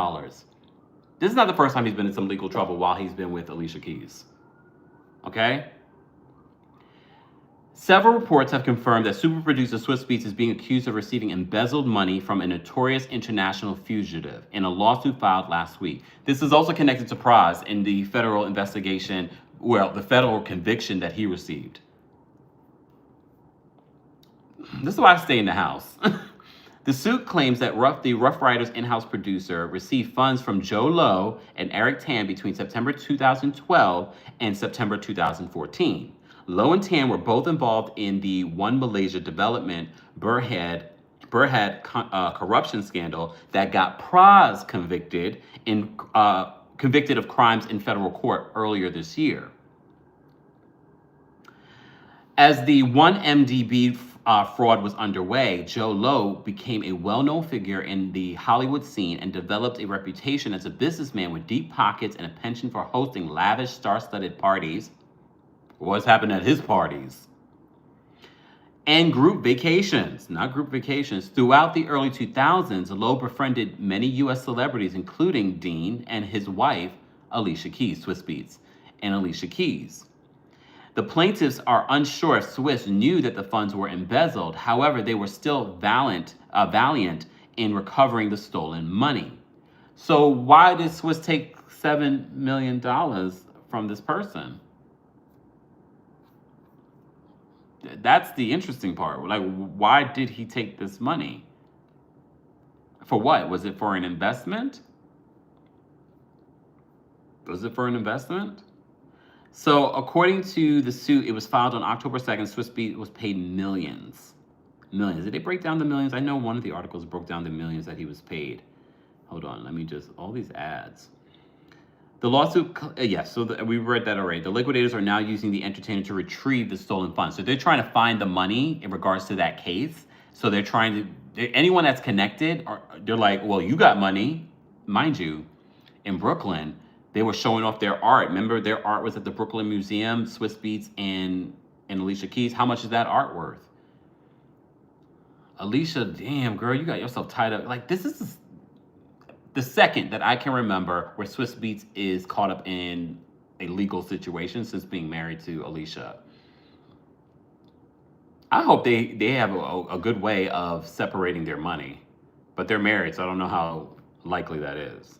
This is not the first time he's been in some legal trouble while he's been with Alicia Keys. Okay? Several reports have confirmed that super producer Swiss Beatz is being accused of receiving embezzled money from a notorious international fugitive in a lawsuit filed last week. This is also connected to Praz in the federal investigation, the federal conviction that he received. This is why I stay in the house. The suit claims that the Rough Riders in-house producer received funds from Joe Lowe and Eric Tan between September 2012 and September 2014. Low and Tan were both involved in the One Malaysia Development Burhead corruption scandal that got Praz convicted of crimes in federal court earlier this year. As the 1MDB fraud was underway, Joe Low became a well-known figure in the Hollywood scene and developed a reputation as a businessman with deep pockets and a penchant for hosting lavish, star-studded parties. What's happened at his parties? And group vacations, not group vacations. Throughout the early 2000s, Lowe befriended many U.S. celebrities, including Dean and his wife, Alicia Keys, Swizz Beatz, and Alicia Keys. The plaintiffs are unsure if Swizz knew that the funds were embezzled. However, they were still valiant in recovering the stolen money. So why did Swizz take $7 million from this person? That's the interesting part. Like, why did he take this money? For what? Was it for an investment? Was it for an investment? So, according to the suit, it was filed on October 2nd. Swizz Beatz was paid millions. Millions. Did they break down the millions? I know one of the articles broke down the millions that he was paid. Hold on. Let me just... all these ads. The lawsuit... yes, so we read that already. The liquidators are now using the entertainer to retrieve the stolen funds. So, they're trying to find the money in regards to that case. So, they're trying to... anyone that's connected, they're like, well, you got money. Mind you, in Brooklyn... they were showing off their art. Remember, their art was at the Brooklyn Museum, Swizz Beatz and Alicia Keys. How much is that art worth? Alicia, damn, girl, you got yourself tied up. Like, this is the second that I can remember where Swizz Beatz is caught up in a legal situation since being married to Alicia. I hope they have a good way of separating their money. But they're married, so I don't know how likely that is.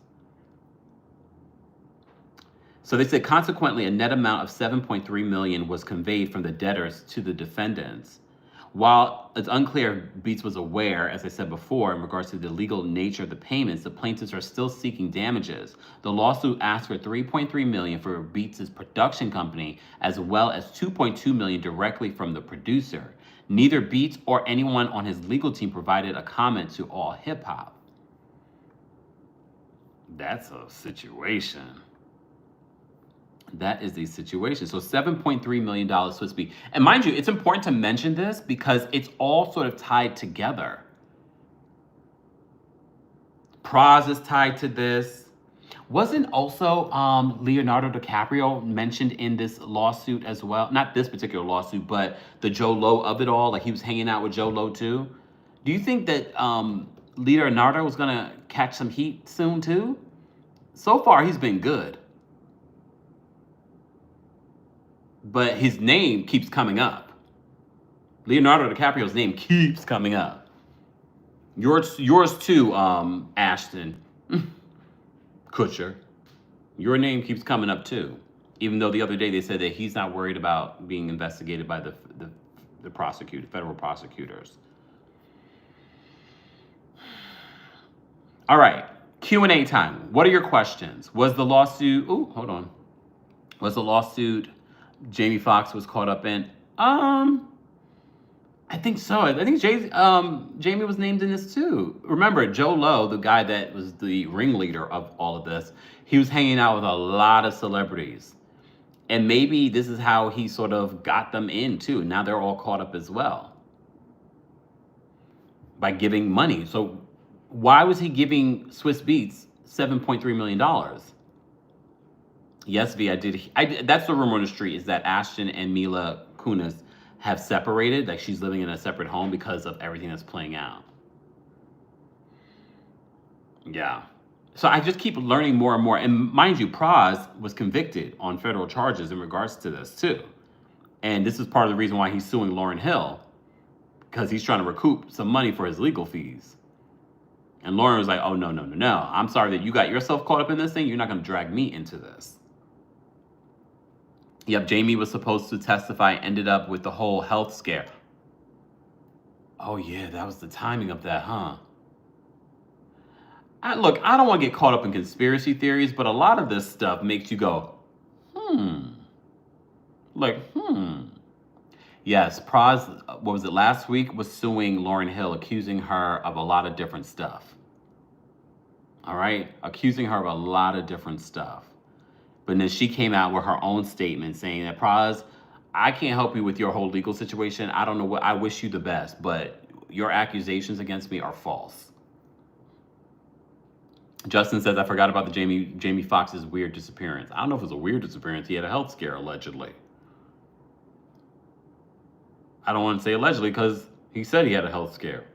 So they said, consequently, a net amount of $7.3 million was conveyed from the debtors to the defendants. While it's unclear if Beatz was aware, as I said before, in regards to the legal nature of the payments, the plaintiffs are still seeking damages. The lawsuit asked for $3.3 million for Beatz's production company, as well as $2.2 million directly from the producer. Neither Beatz or anyone on his legal team provided a comment to All Hip Hop. That's a situation. That is the situation. So $7.3 million Swizz Beatz. And mind you, it's important to mention this because it's all sort of tied together. Praz is tied to this. Wasn't also Leonardo DiCaprio mentioned in this lawsuit as well? Not this particular lawsuit, but the Joe Low of it all. Like, he was hanging out with Joe Low too. Do you think that Leonardo was going to catch some heat soon too? So far, he's been good. But his name keeps coming up. Leonardo DiCaprio's name keeps coming up. Yours too, Ashton Kutcher. Your name keeps coming up too. Even though the other day they said that he's not worried about being investigated by the federal prosecutors. All right, Q&A time. What are your questions? Was the lawsuit... ooh, hold on. Was the lawsuit... Jamie Foxx was caught up in? I think so. I think Jamie was named in this too. Remember, Joe Low, the guy that was the ringleader of all of this, he was hanging out with a lot of celebrities. And maybe this is how he sort of got them in too. Now they're all caught up as well. By giving money. So why was he giving Swizz Beatz $7.3 million? Yes, V, I did. That's the rumor on the street, is that Ashton and Mila Kunis have separated. Like, she's living in a separate home because of everything that's playing out. Yeah. So I just keep learning more and more. And mind you, Praz was convicted on federal charges in regards to this too. And this is part of the reason why he's suing Lauryn Hill, because he's trying to recoup some money for his legal fees. And Lauryn was like, oh, no. I'm sorry that you got yourself caught up in this thing. You're not going to drag me into this. Yep, Jamie was supposed to testify, ended up with the whole health scare. Oh, yeah, that was the timing of that, huh? Look, I don't want to get caught up in conspiracy theories, but a lot of this stuff makes you go, like, Yes, Proz, what was it, last week was suing Lauryn Hill, accusing her of a lot of different stuff. All right? Accusing her of a lot of different stuff. But then she came out with her own statement saying that, Proz, I can't help you with your whole legal situation. I don't know what, I wish you the best, but your accusations against me are false. Justin says, I forgot about the Jamie Foxx's weird disappearance. I don't know if it was a weird disappearance. He had a health scare, allegedly. I don't want to say allegedly because he said he had a health scare.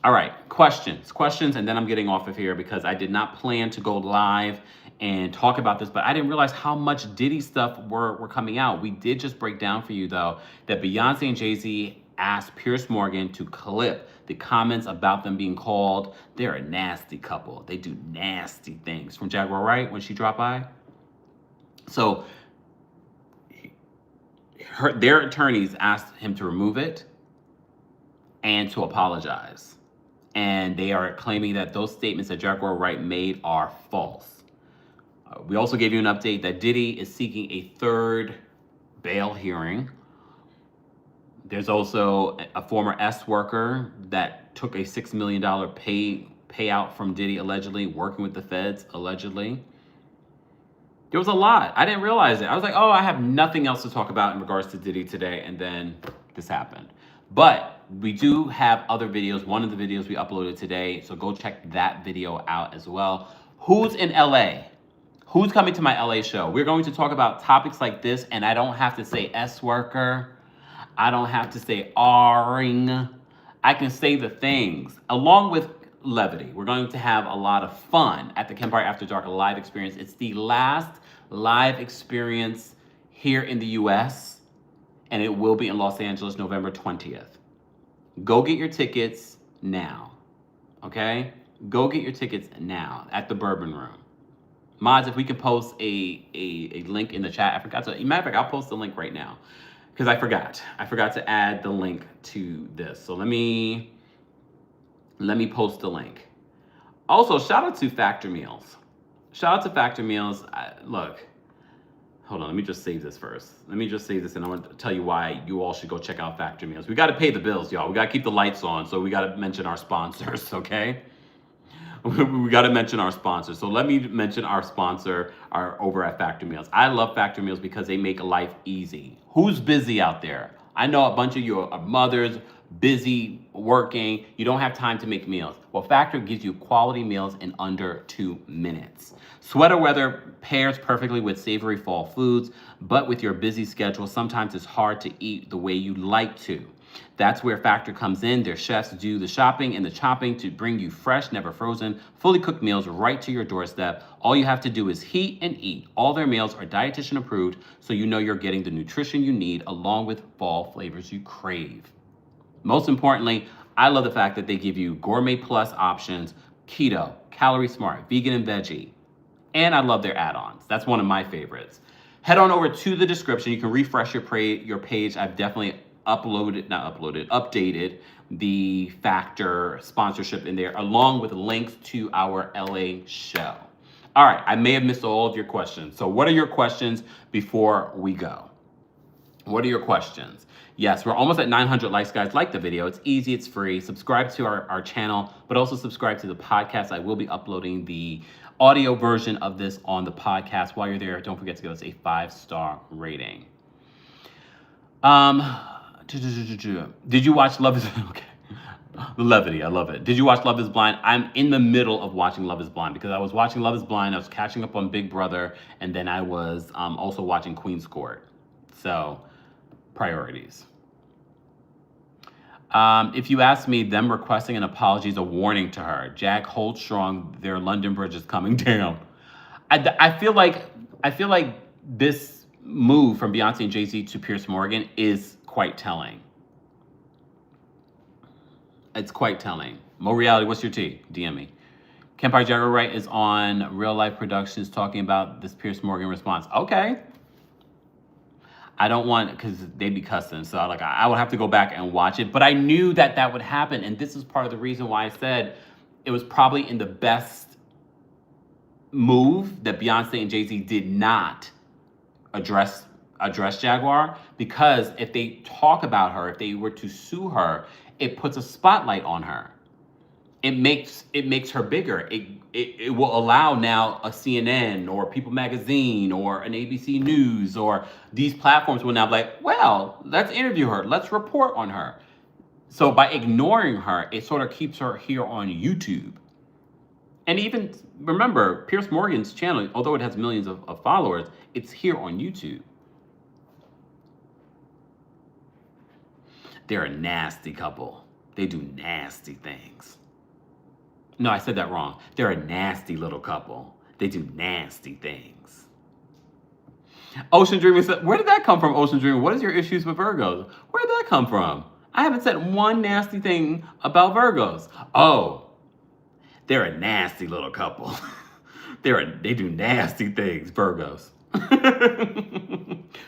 All right, questions, and then I'm getting off of here because I did not plan to go live and talk about this, but I didn't realize how much Diddy stuff were coming out. We did just break down for you, though, that Beyonce and Jay-Z asked Piers Morgan to clip the comments about them being called, they're a nasty couple. They do nasty things, from Jaguar Wright when she dropped by. So their attorneys asked him to remove it and to apologize. And they are claiming that those statements that Jaguar Wright made are false. We also gave you an update that Diddy is seeking a third bail hearing. There's also a former S worker that took a $6 million payout from Diddy, allegedly, working with the feds, allegedly. There was a lot. I didn't realize it. I was like, oh, I have nothing else to talk about in regards to Diddy today, and then this happened. But we do have other videos. One of the videos we uploaded today, so go check that video out as well. Who's in LA? Who's coming to my LA show? We're going to talk about topics like this, and I don't have to say S worker. I don't have to say R-ing. I can say the things, along with levity. We're going to have a lot of fun at the Kempire After Dark live experience. It's the last live experience here in the US, and it will be in Los Angeles, November 20th. Go get your tickets now, okay? Go get your tickets now at the Bourbon Room. Mods, if we could post a link in the chat. I forgot to, matter of fact, I'll post the link right now because I forgot. I forgot to add the link to this. So let me post the link. Also, shout out to Factor Meals. Shout out to Factor Meals. Look, hold on, let me just save this first. Let me just save this, and I want to tell you why you all should go check out Factor Meals. We got to pay the bills, y'all. We got to keep the lights on, so we got to mention our sponsors, okay? We got to mention our sponsors. So let me mention our sponsor, our over at Factor Meals. I love Factor Meals because they make life easy. Who's busy out there? I know a bunch of you are mothers, busy working. You don't have time to make meals. Well, Factor gives you quality meals in under 2 minutes. Sweater weather pairs perfectly with savory fall foods, but with your busy schedule, sometimes it's hard to eat the way you like to. That's where Factor comes in. Their chefs do the shopping and the chopping to bring you fresh, never frozen, fully cooked meals right to your doorstep. All you have to do is heat and eat. All their meals are dietitian approved, so you know you're getting the nutrition you need along with fall flavors you crave. Most importantly, I love the fact that they give you gourmet plus options, keto, calorie smart, vegan and veggie, and I love their add-ons. That's one of my favorites. Head on over to the description. You can refresh your page. I've definitely updated the Factor sponsorship in there, along with links to our LA show. All right, I may have missed all of your questions. So what are your questions before we go? What are your questions? Yes, we're almost at 900 likes, guys. Like the video. It's easy. It's free. Subscribe to our channel, but also subscribe to the podcast. I will be uploading the audio version of this on the podcast. While you're there, don't forget to give us a 5-star rating. Did you watch Love is... Okay. The levity, I love it. Did you watch Love is Blind? I'm in the middle of watching Love is Blind because I was watching Love is Blind, I was catching up on Big Brother, and then I was also watching Queen's Court. So, priorities. If you ask me, them requesting an apology is a warning to her. Jack, hold strong. Their London Bridge is coming down. I feel like this move from Beyonce and Jay-Z to Piers Morgan is quite telling. It's quite telling. Mo Reality, what's your tea? DM me. Kempire Jaguar Wright is on Real Life Productions talking about this Piers Morgan response. Okay. I don't want, because they'd be cussing, so I would have to go back and watch it. But I knew that would happen, and this is part of the reason why I said it was probably in the best move that Beyonce and Jay-Z did not address address Jaguar, because if they talk about her, if they were to sue her, it puts a spotlight on her. It makes her bigger. It will allow now a CNN or People Magazine or an ABC News or these platforms will now be like, well, let's interview her. Let's report on her. So by ignoring her, it sort of keeps her here on YouTube. And even, remember, Piers Morgan's channel, although it has millions of followers, it's here on YouTube. They're a nasty couple. They do nasty things. No, I said that wrong. They're a nasty little couple. They do nasty things. Ocean Dreamer said, where did that come from, Ocean Dreamer? What is your issues with Virgos? Where did that come from? I haven't said one nasty thing about Virgos. Oh, they're a nasty little couple. They do nasty things, Virgos.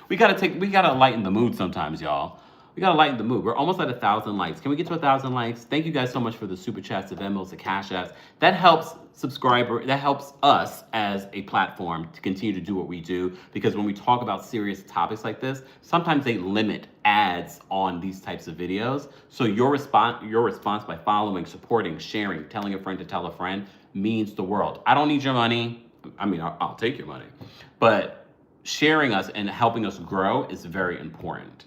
we gotta lighten the mood sometimes, y'all. We gotta lighten the mood. We're almost at 1,000 likes. Can we get to 1,000 likes? Thank you guys so much for the super chats, the VENMOs, the Cash Apps. That helps that helps us as a platform to continue to do what we do. Because when we talk about serious topics like this, sometimes they limit ads on these types of videos. So your response by following, supporting, sharing, telling a friend to tell a friend means the world. I don't need your money. I mean, I'll take your money, but sharing us and helping us grow is very important.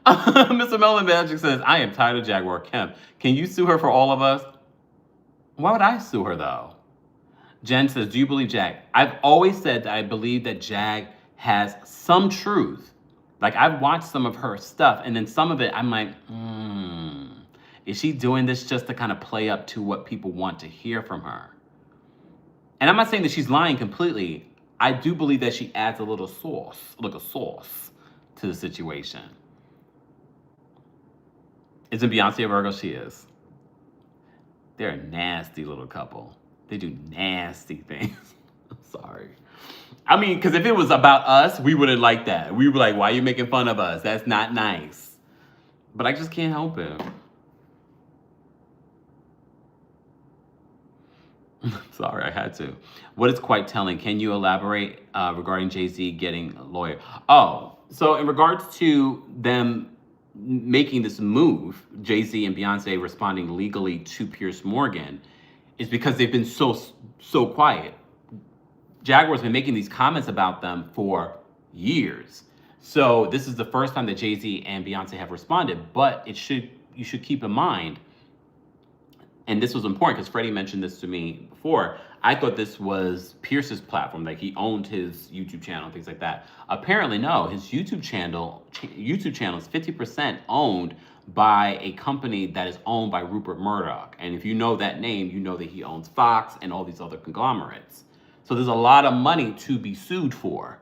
Mr. Melon Magic says, I am tired of Jaguar Kemp. Can you sue her for all of us? Why would I sue her, though? Jen says, do you believe Jag? I've always said that I believe that Jag has some truth. Like, I've watched some of her stuff, and then some of it, I'm like, is she doing this just to kind of play up to what people want to hear from her? And I'm not saying that she's lying completely. I do believe that she adds a little sauce to the situation. Isn't Beyonce a Virgo? She is. They're a nasty little couple. They do nasty things. I'm sorry. I mean, because if it was about us, we wouldn't like that. We were like, why are you making fun of us? That's not nice. But I just can't help it. Sorry, I had to. What is quite telling? Can you elaborate regarding Jay-Z getting a lawyer? Oh, so in regards to them making this move, Jay-Z and Beyonce responding legally to Piers Morgan, is because they've been so quiet. Jaguar's been making these comments about them for years. So this is the first time that Jay-Z and Beyonce have responded, but you should keep in mind, and this was important because Freddie mentioned this to me before, I thought this was Pierce's platform, like he owned his YouTube channel and things like that. Apparently, no, his YouTube channel is 50% owned by a company that is owned by Rupert Murdoch. And if you know that name, you know that he owns Fox and all these other conglomerates. So there's a lot of money to be sued for.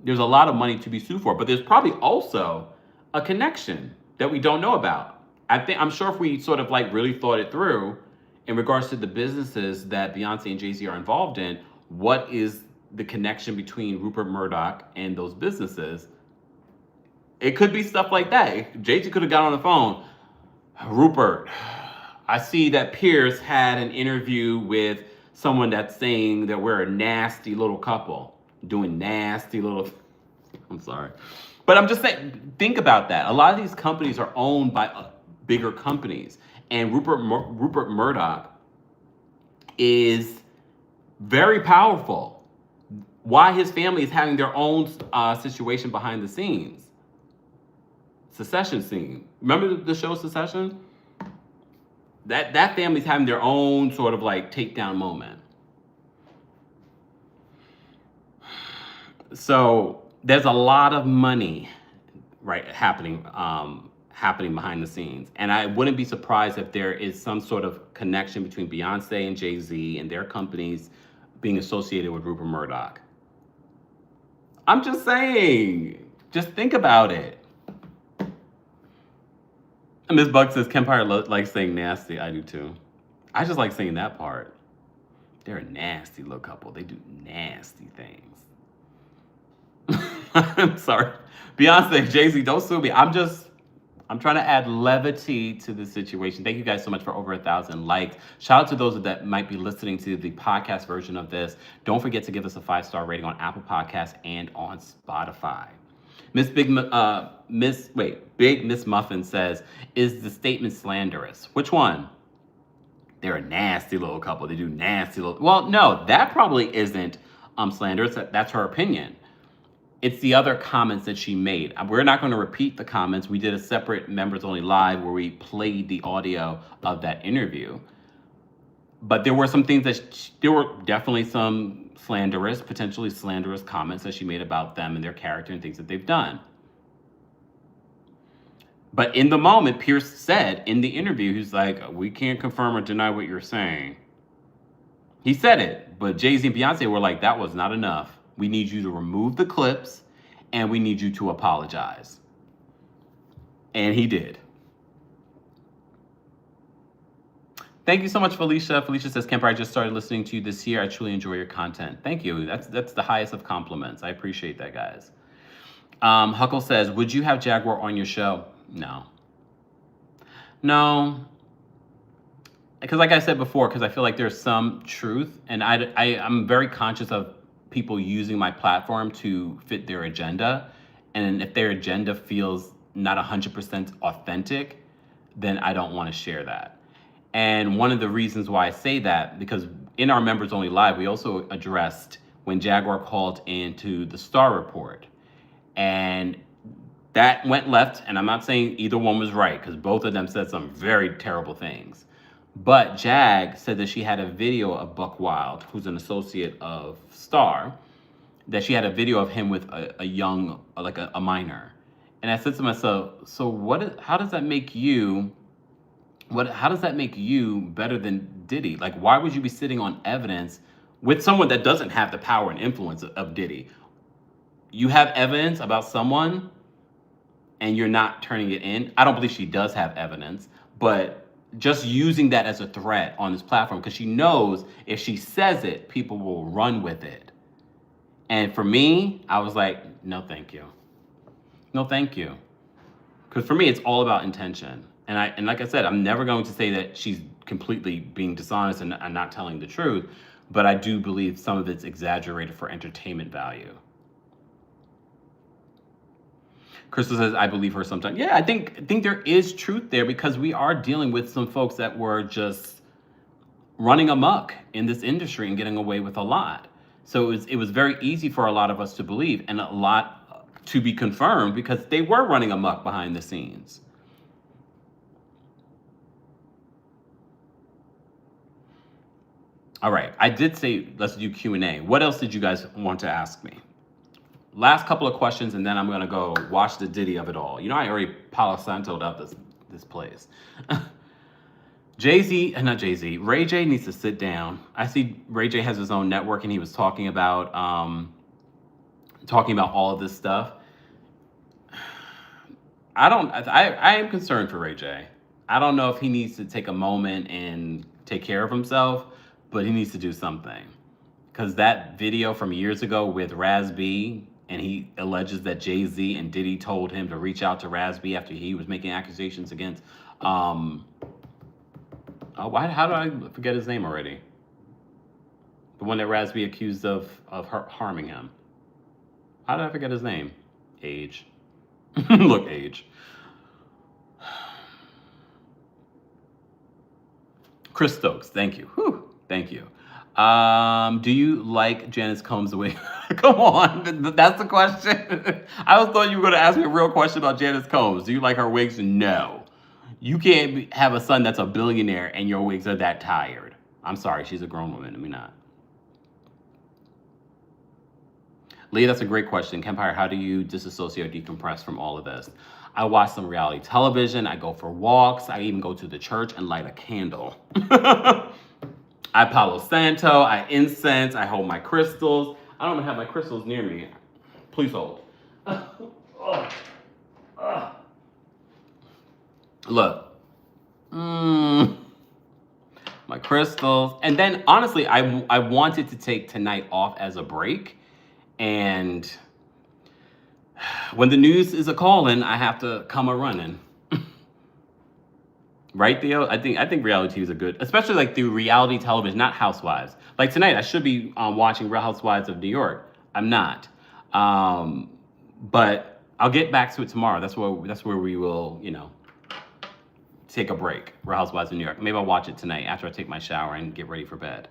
There's a lot of money to be sued for, but there's probably also a connection that we don't know about. I'm sure if we sort of like really thought it through in regards to the businesses that Beyonce and Jay-Z are involved in, what is the connection between Rupert Murdoch and those businesses? It could be stuff like that. Jay-Z could have got on the phone. Rupert, I see that Piers had an interview with someone that's saying that we're a nasty little couple, doing nasty little, I'm sorry. But I'm just saying, think about that. A lot of these companies are owned by bigger companies. And Rupert Murdoch is very powerful. Why his family is having their own situation behind the scenes. Succession scene. Remember the show Succession? That family's having their own sort of like takedown moment. So there's a lot of money, right, happening behind the scenes. And I wouldn't be surprised if there is some sort of connection between Beyonce and Jay-Z and their companies being associated with Rupert Murdoch. I'm just saying, just think about it. And Ms. Buck says, Kempire likes saying nasty. I do too. I just like saying that part. They're a nasty little couple. They do nasty things. I'm sorry. Beyonce, Jay-Z, don't sue me. I'm just I'm trying to add levity to the situation. Thank you guys so much for over 1,000 likes. Shout out to those that might be listening to the podcast version of this. Don't forget to give us a 5-star rating on Apple Podcasts and on Spotify. Big Miss Muffin says, is the statement slanderous? Which one? They're a nasty little couple. They do nasty little. Well, no, that probably isn't slanderous. That's her opinion. It's the other comments that she made. We're not going to repeat the comments. We did a separate members only live where we played the audio of that interview. But there were some things there were definitely some potentially slanderous comments that she made about them and their character and things that they've done. But in the moment, Pierce said in the interview, he's like, we can't confirm or deny what you're saying. He said it, but Jay-Z and Beyonce were like, that was not enough. We need you to remove the clips and we need you to apologize. And he did. Thank you so much, Felicia. Felicia says, Kempire, I just started listening to you this year. I truly enjoy your content. Thank you. That's the highest of compliments. I appreciate that, guys. Huckle says, would you have Jaguar on your show? No. Because like I said before, because I feel like there's some truth, and I'm very conscious of people using my platform to fit their agenda. And if their agenda feels not 100% authentic, then I don't want to share that. And one of the reasons why I say that, because in our members only live, we also addressed when Jaguar called into the Star Report. And that went left, and I'm not saying either one was right, because both of them said some very terrible things. But Jag said that she had a video of Buck Wild, who's an associate of Star, that she had a video of him with a young, like a minor. And I said to myself, so how does that make you better than Diddy? Like, why would you be sitting on evidence with someone that doesn't have the power and influence of Diddy? You have evidence about someone and you're not turning it in. I don't believe she does have evidence, but just using that as a threat on this platform, because she knows if she says it, people will run with it. And for me, I was like, no, thank you. No, thank you. Because for me, it's all about intention. And like I said, I'm never going to say that she's completely being dishonest and not telling the truth, but I do believe some of it's exaggerated for entertainment value. Crystal says, I believe her sometimes. Yeah, I think there is truth there, because we are dealing with some folks that were just running amok in this industry and getting away with a lot. So it was very easy for a lot of us to believe, and a lot to be confirmed, because they were running amok behind the scenes. All right, I did say let's do Q&A. What else did you guys want to ask me? Last couple of questions, and then I'm gonna go watch the Diddy of it all. You know, I already Palo Santo'd out this place. Ray J needs to sit down. I see Ray J has his own network, and he was talking about all of this stuff. I am concerned for Ray J. I don't know if he needs to take a moment and take care of himself, but he needs to do something. Because that video from years ago with Raz B, and he alleges that Jay-Z and Diddy told him to reach out to Raz B after he was making accusations against, how do I forget his name already? The one that Raz B accused of harming him. How did I forget his name? Age. Look, Age. Chris Stokes, thank you. Whew, thank you. Do you like Janice Combs' wig? Come on, that's the question. I always thought you were going to ask me a real question about Janice Combs. Do you like her wigs? No. You can't have a son that's a billionaire and your wigs are that tired. I'm sorry, she's a grown woman. Let me not. Leah, that's a great question. Kempire, how do you disassociate or decompress from all of this? I watch some reality television. I go for walks. I even go to the church and light a candle. I Palo Santo. I incense. I hold my crystals. I don't even have my crystals near me. Please hold. Look. My crystals. And then, honestly, I wanted to take tonight off as a break. And when the news is a-calling, I have to come a-running. Right, Theo? I think reality TVs are good, especially like through reality television, not Housewives. Like tonight, I should be watching Real Housewives of New York. I'm not, but I'll get back to it tomorrow. That's where we will, take a break. Real Housewives of New York. Maybe I'll watch it tonight after I take my shower and get ready for bed.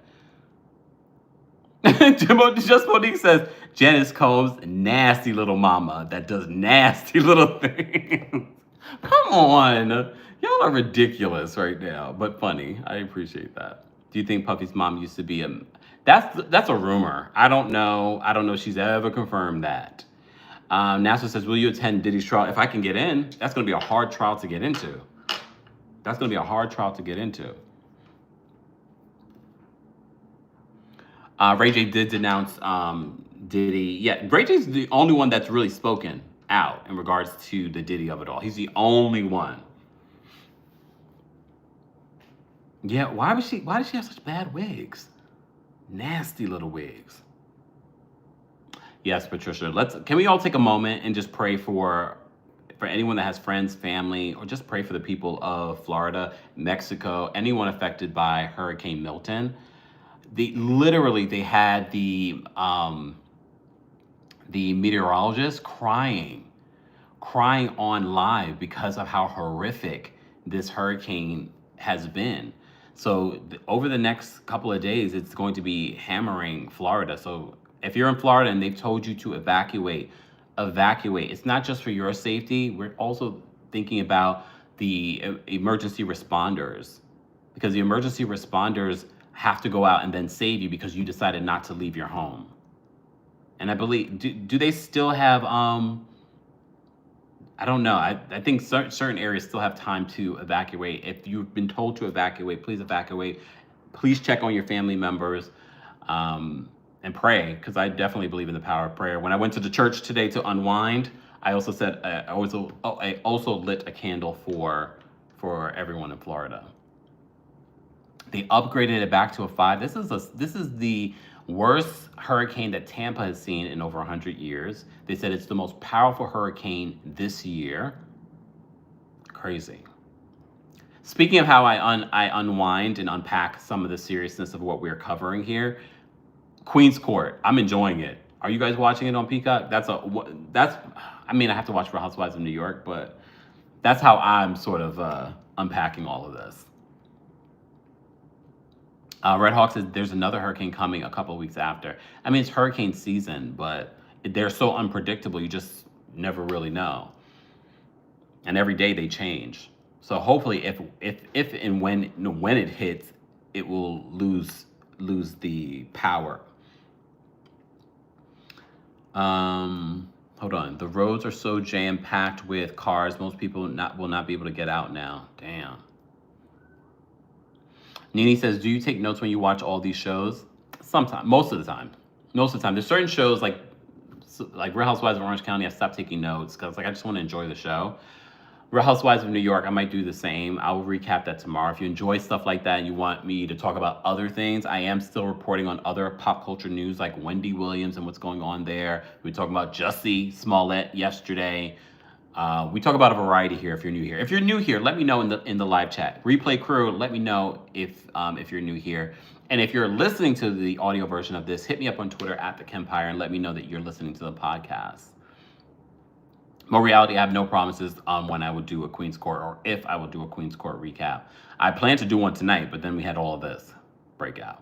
Just Monique says Janice Combs, nasty little mama that does nasty little things. Come on, y'all are ridiculous right now, but funny. I appreciate that. Do you think Puffy's mom used to be a? That's a rumor. I don't know. I don't know if she's ever confirmed that. NASA says, will you attend Diddy's trial? If I can get in, that's going to be a hard trial to get into. That's going to be a hard trial to get into. Ray J did denounce Diddy. Yeah, Ray J's the only one that's really spoken out in regards to the Diddy of it all. He's the only one. Yeah, why does she have such bad wigs? Nasty little wigs. Yes, Patricia. Can we all take a moment and just pray for anyone that has friends, family, or just pray for the people of Florida, Mexico, anyone affected by Hurricane Milton. They had the meteorologist crying on live because of how horrific this hurricane has been. So over the next couple of days, it's going to be hammering Florida. So if you're in Florida and they've told you to evacuate. It's not just for your safety. We're also thinking about the emergency responders, because the emergency responders have to go out and then save you because you decided not to leave your home. And I believe, do they still have, I don't know. I think certain areas still have time to evacuate. If you've been told to evacuate, please evacuate. Please check on your family members and pray, because I definitely believe in the power of prayer. When I went to the church today to unwind, I also said, I also lit a candle for everyone in Florida. They upgraded it back to a 5. This is the worst hurricane that Tampa has seen in over 100 years. They said it's the most powerful hurricane this year. Crazy. Speaking of how I unwind and unpack some of the seriousness of what we're covering here, Queen's Court. I'm enjoying it. Are you guys watching it on Peacock? I mean, I have to watch Real Housewives of New York, but that's how I'm sort of unpacking all of this. Red Hawk says there's another hurricane coming a couple of weeks after. I mean, it's hurricane season, but they're so unpredictable, you just never really know. And every day they change. So hopefully, if and when it hits, it will lose the power. Hold on. The roads are so jam-packed with cars, most people will not be able to get out now. Damn. Nini says, do you take notes when you watch all these shows? Sometimes. Most of the time. There's certain shows like Real Housewives of Orange County, I stopped taking notes because I just want to enjoy the show. Real Housewives of New York, I might do the same. I will recap that tomorrow. If you enjoy stuff like that and you want me to talk about other things, I am still reporting on other pop culture news like Wendy Williams and what's going on there. We talked about Jussie Smollett yesterday. We talk about a variety here if you're new here. If you're new here, let me know in the live chat. Replay crew, let me know if you're new here. And if you're listening to the audio version of this, hit me up on Twitter @TheKempire and let me know that you're listening to the podcast. More reality, I have no promises on when I would do a Queen's Court or if I will do a Queen's Court recap. I plan to do one tonight, but then we had all of this breakout.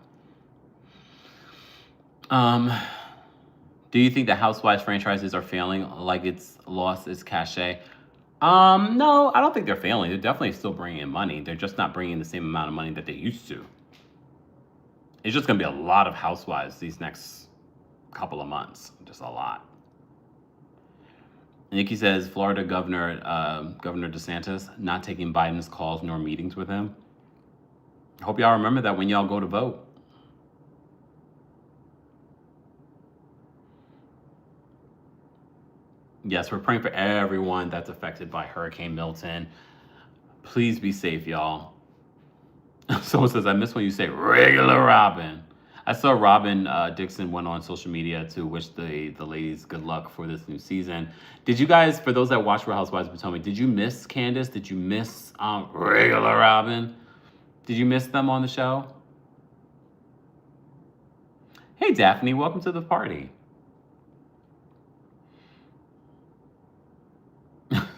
Do you think the Housewives franchises are failing, like it's lost its cachet? No, I don't think they're failing. They're definitely still bringing in money. They're just not bringing in the same amount of money that they used to. It's just going to be a lot of Housewives these next couple of months. Just a lot. Nikki says, Florida Governor DeSantis not taking Biden's calls nor meetings with him. I hope y'all remember that when y'all go to vote. Yes, we're praying for everyone that's affected by Hurricane Milton. Please be safe, y'all. Someone says, I miss when you say regular Robin. I saw Robin Dixon went on social media to wish the ladies good luck for this new season. Did you guys, for those that watch Real Housewives of Potomac, did you miss Candace? Did you miss regular Robin? Did you miss them on the show? Hey, Daphne, welcome to the party.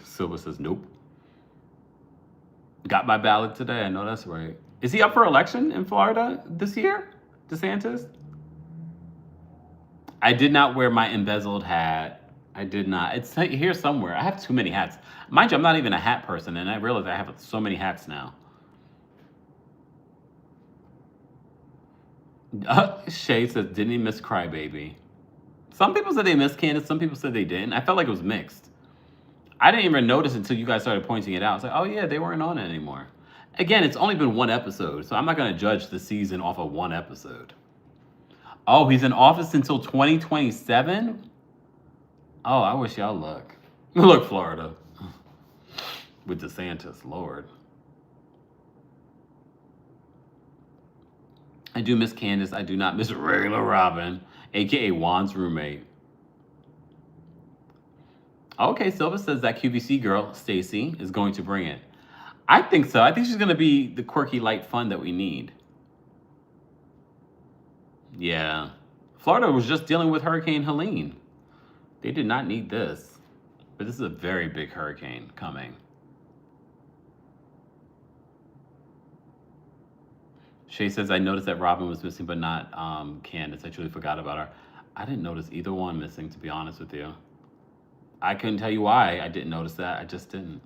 Silva says, nope. Got my ballot today. I know that's right. Is he up for election in Florida this year? DeSantis? I did not wear my embezzled hat. I did not. It's here somewhere. I have too many hats. Mind you, I'm not even a hat person, and I realize I have so many hats now. Shay says, didn't he miss Crybaby? Some people said they missed Candace. Some people said they didn't. I felt like it was mixed. I didn't even notice until you guys started pointing it out. It's like, oh yeah, they weren't on it anymore. Again, it's only been one episode, so I'm not going to judge the season off of one episode. Oh, he's in office until 2027? Oh, I wish y'all luck. Look, Florida. With DeSantis, Lord. I do miss Candace. I do not miss regular Robin, a.k.a. Juan's roommate. Okay, Silva says that QVC girl, Stacy, is going to bring it. I think so. I think she's going to be the quirky, light fun that we need. Yeah. Florida was just dealing with Hurricane Helene. They did not need this. But this is a very big hurricane coming. Shay says, I noticed that Robin was missing, but not Candace. I truly forgot about her. I didn't notice either one missing, to be honest with you. I couldn't tell you why I didn't notice that. I just didn't.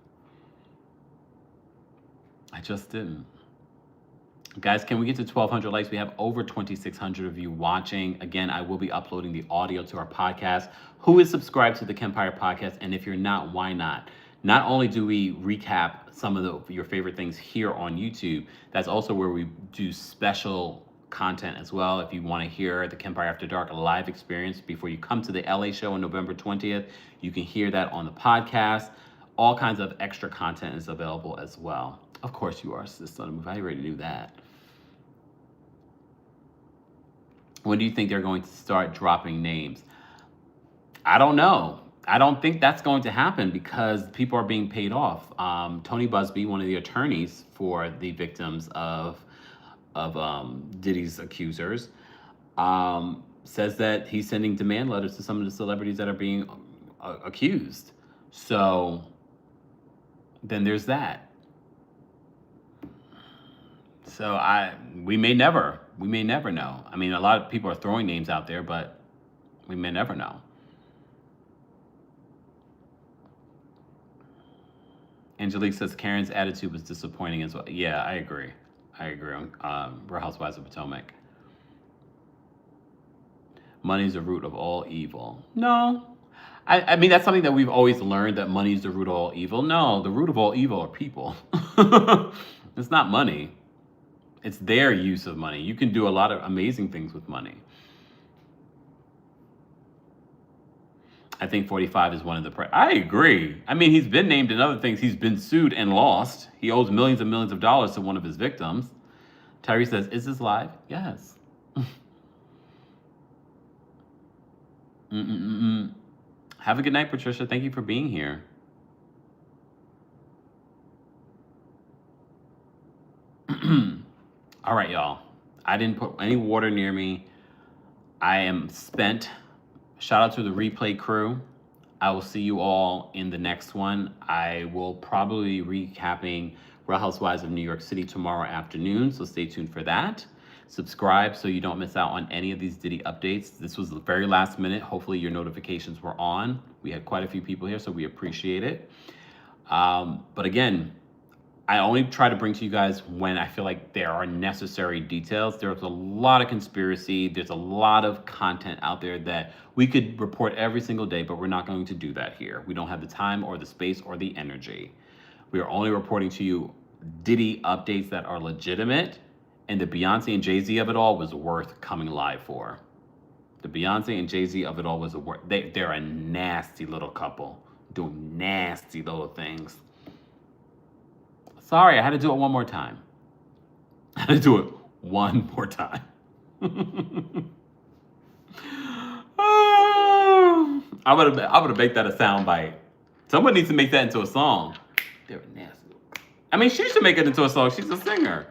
Guys, can we get to 1,200 likes? We have over 2,600 of you watching. Again, I will be uploading the audio to our podcast. Who is subscribed to the Kempire podcast? And if you're not, why not? Not only do we recap some of your favorite things here on YouTube, that's also where we do special content as well. If you want to hear the Kempire After Dark live experience before you come to the LA show on November 20th, you can hear that on the podcast. All kinds of extra content is available as well. Of course you are, Sister on the Move. I already knew that. When do you think they're going to start dropping names? I don't know. I don't think that's going to happen because people are being paid off. Tony Busby, one of the attorneys for the victims of Diddy's accusers, says that he's sending demand letters to some of the celebrities that are being accused. So then there's that. So we may never know. I mean, a lot of people are throwing names out there, but we may never know. Angelique says Karen's attitude was disappointing as well. Yeah, I agree on Real Housewives of Potomac. Money's the root of all evil. No. I mean, that's something that we've always learned, that money's the root of all evil. No, the root of all evil are people. It's not money. It's their use of money. You can do a lot of amazing things with money. I think 45 is one of the... I agree. I mean, he's been named in other things. He's been sued and lost. He owes millions and millions of dollars to one of his victims. Tyree says, is this live? Yes. Have a good night, Patricia. Thank you for being here. All right, y'all. I didn't put any water near me. I am spent. Shout out to the replay crew. I will see you all in the next one. I will probably be recapping Real Housewives of New York City tomorrow afternoon, so stay tuned for that. Subscribe so you don't miss out on any of these Diddy updates. This was the very last minute. Hopefully your notifications were on. We had quite a few people here, so we appreciate it. But again, I only try to bring to you guys when I feel like there are necessary details. There's a lot of conspiracy. There's a lot of content out there that we could report every single day, but we're not going to do that here. We don't have the time or the space or the energy. We are only reporting to you Diddy updates that are legitimate, and the Beyonce and Jay-Z of it all was worth coming live for. The Beyonce and Jay-Z of it all was worth. They're a nasty little couple doing nasty little things. Sorry, I had to do it one more time. I had to do it one more time. I would have made that a sound bite. Someone needs to make that into a song. They're nasty. I mean, she should make it into a song. She's a singer.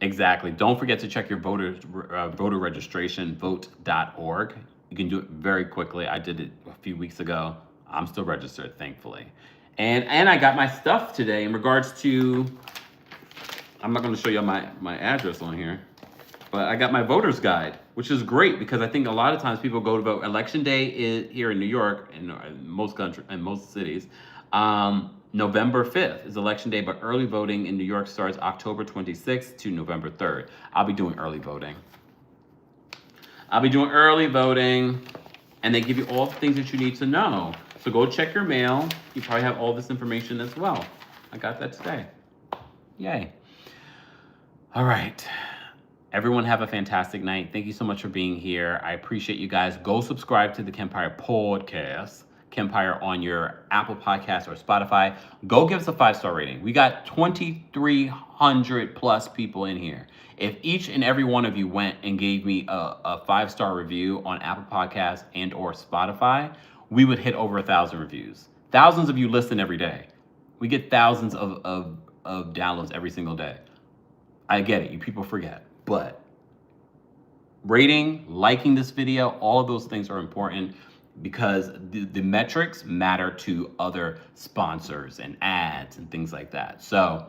Exactly. Don't forget to check your voter registration, vote.org. You can do it very quickly. I did it a few weeks ago. I'm still registered, thankfully. And I got my stuff today in regards to, I'm not going to show you my address on here, but I got my voter's guide, which is great because I think a lot of times people go to vote. Election day is here in New York, in most countries, in most cities. November 5th is election day, but early voting in New York starts October 26th to November 3rd. I'll be doing early voting. And they give you all the things that you need to know. So go check your mail. You probably have all this information as well. I got that today. Yay. All right. Everyone have a fantastic night. Thank you so much for being here. I appreciate you guys. Go subscribe to the Kempire podcast, Kempire on your Apple Podcast or Spotify. Go give us a 5-star rating. We got 2,300 plus people in here. If each and every one of you went and gave me a 5-star review on Apple Podcasts and or Spotify, we would hit over 1,000 reviews. Thousands of you listen every day. We get thousands of downloads every single day. I get it. You people forget. But rating, liking this video, all of those things are important because the metrics matter to other sponsors and ads and things like that. So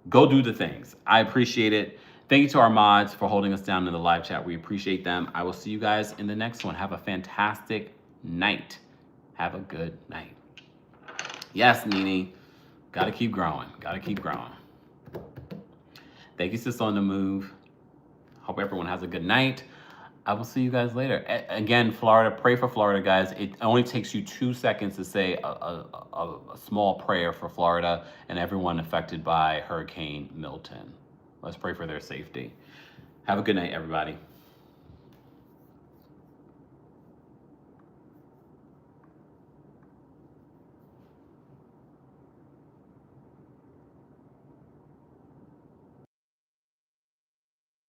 go do the things. I appreciate it. Thank you to our mods for holding us down in the live chat. We appreciate them. I will see you guys in the next one. Have a fantastic night. Have a good night. Yes, Nene. Gotta keep growing. Thank you, Sis on the Move. Hope everyone has a good night. I will see you guys later. Again, Florida, pray for Florida, guys. It only takes you 2 seconds to say a small prayer for Florida and everyone affected by Hurricane Milton. Let's pray for their safety. Have a good night, everybody.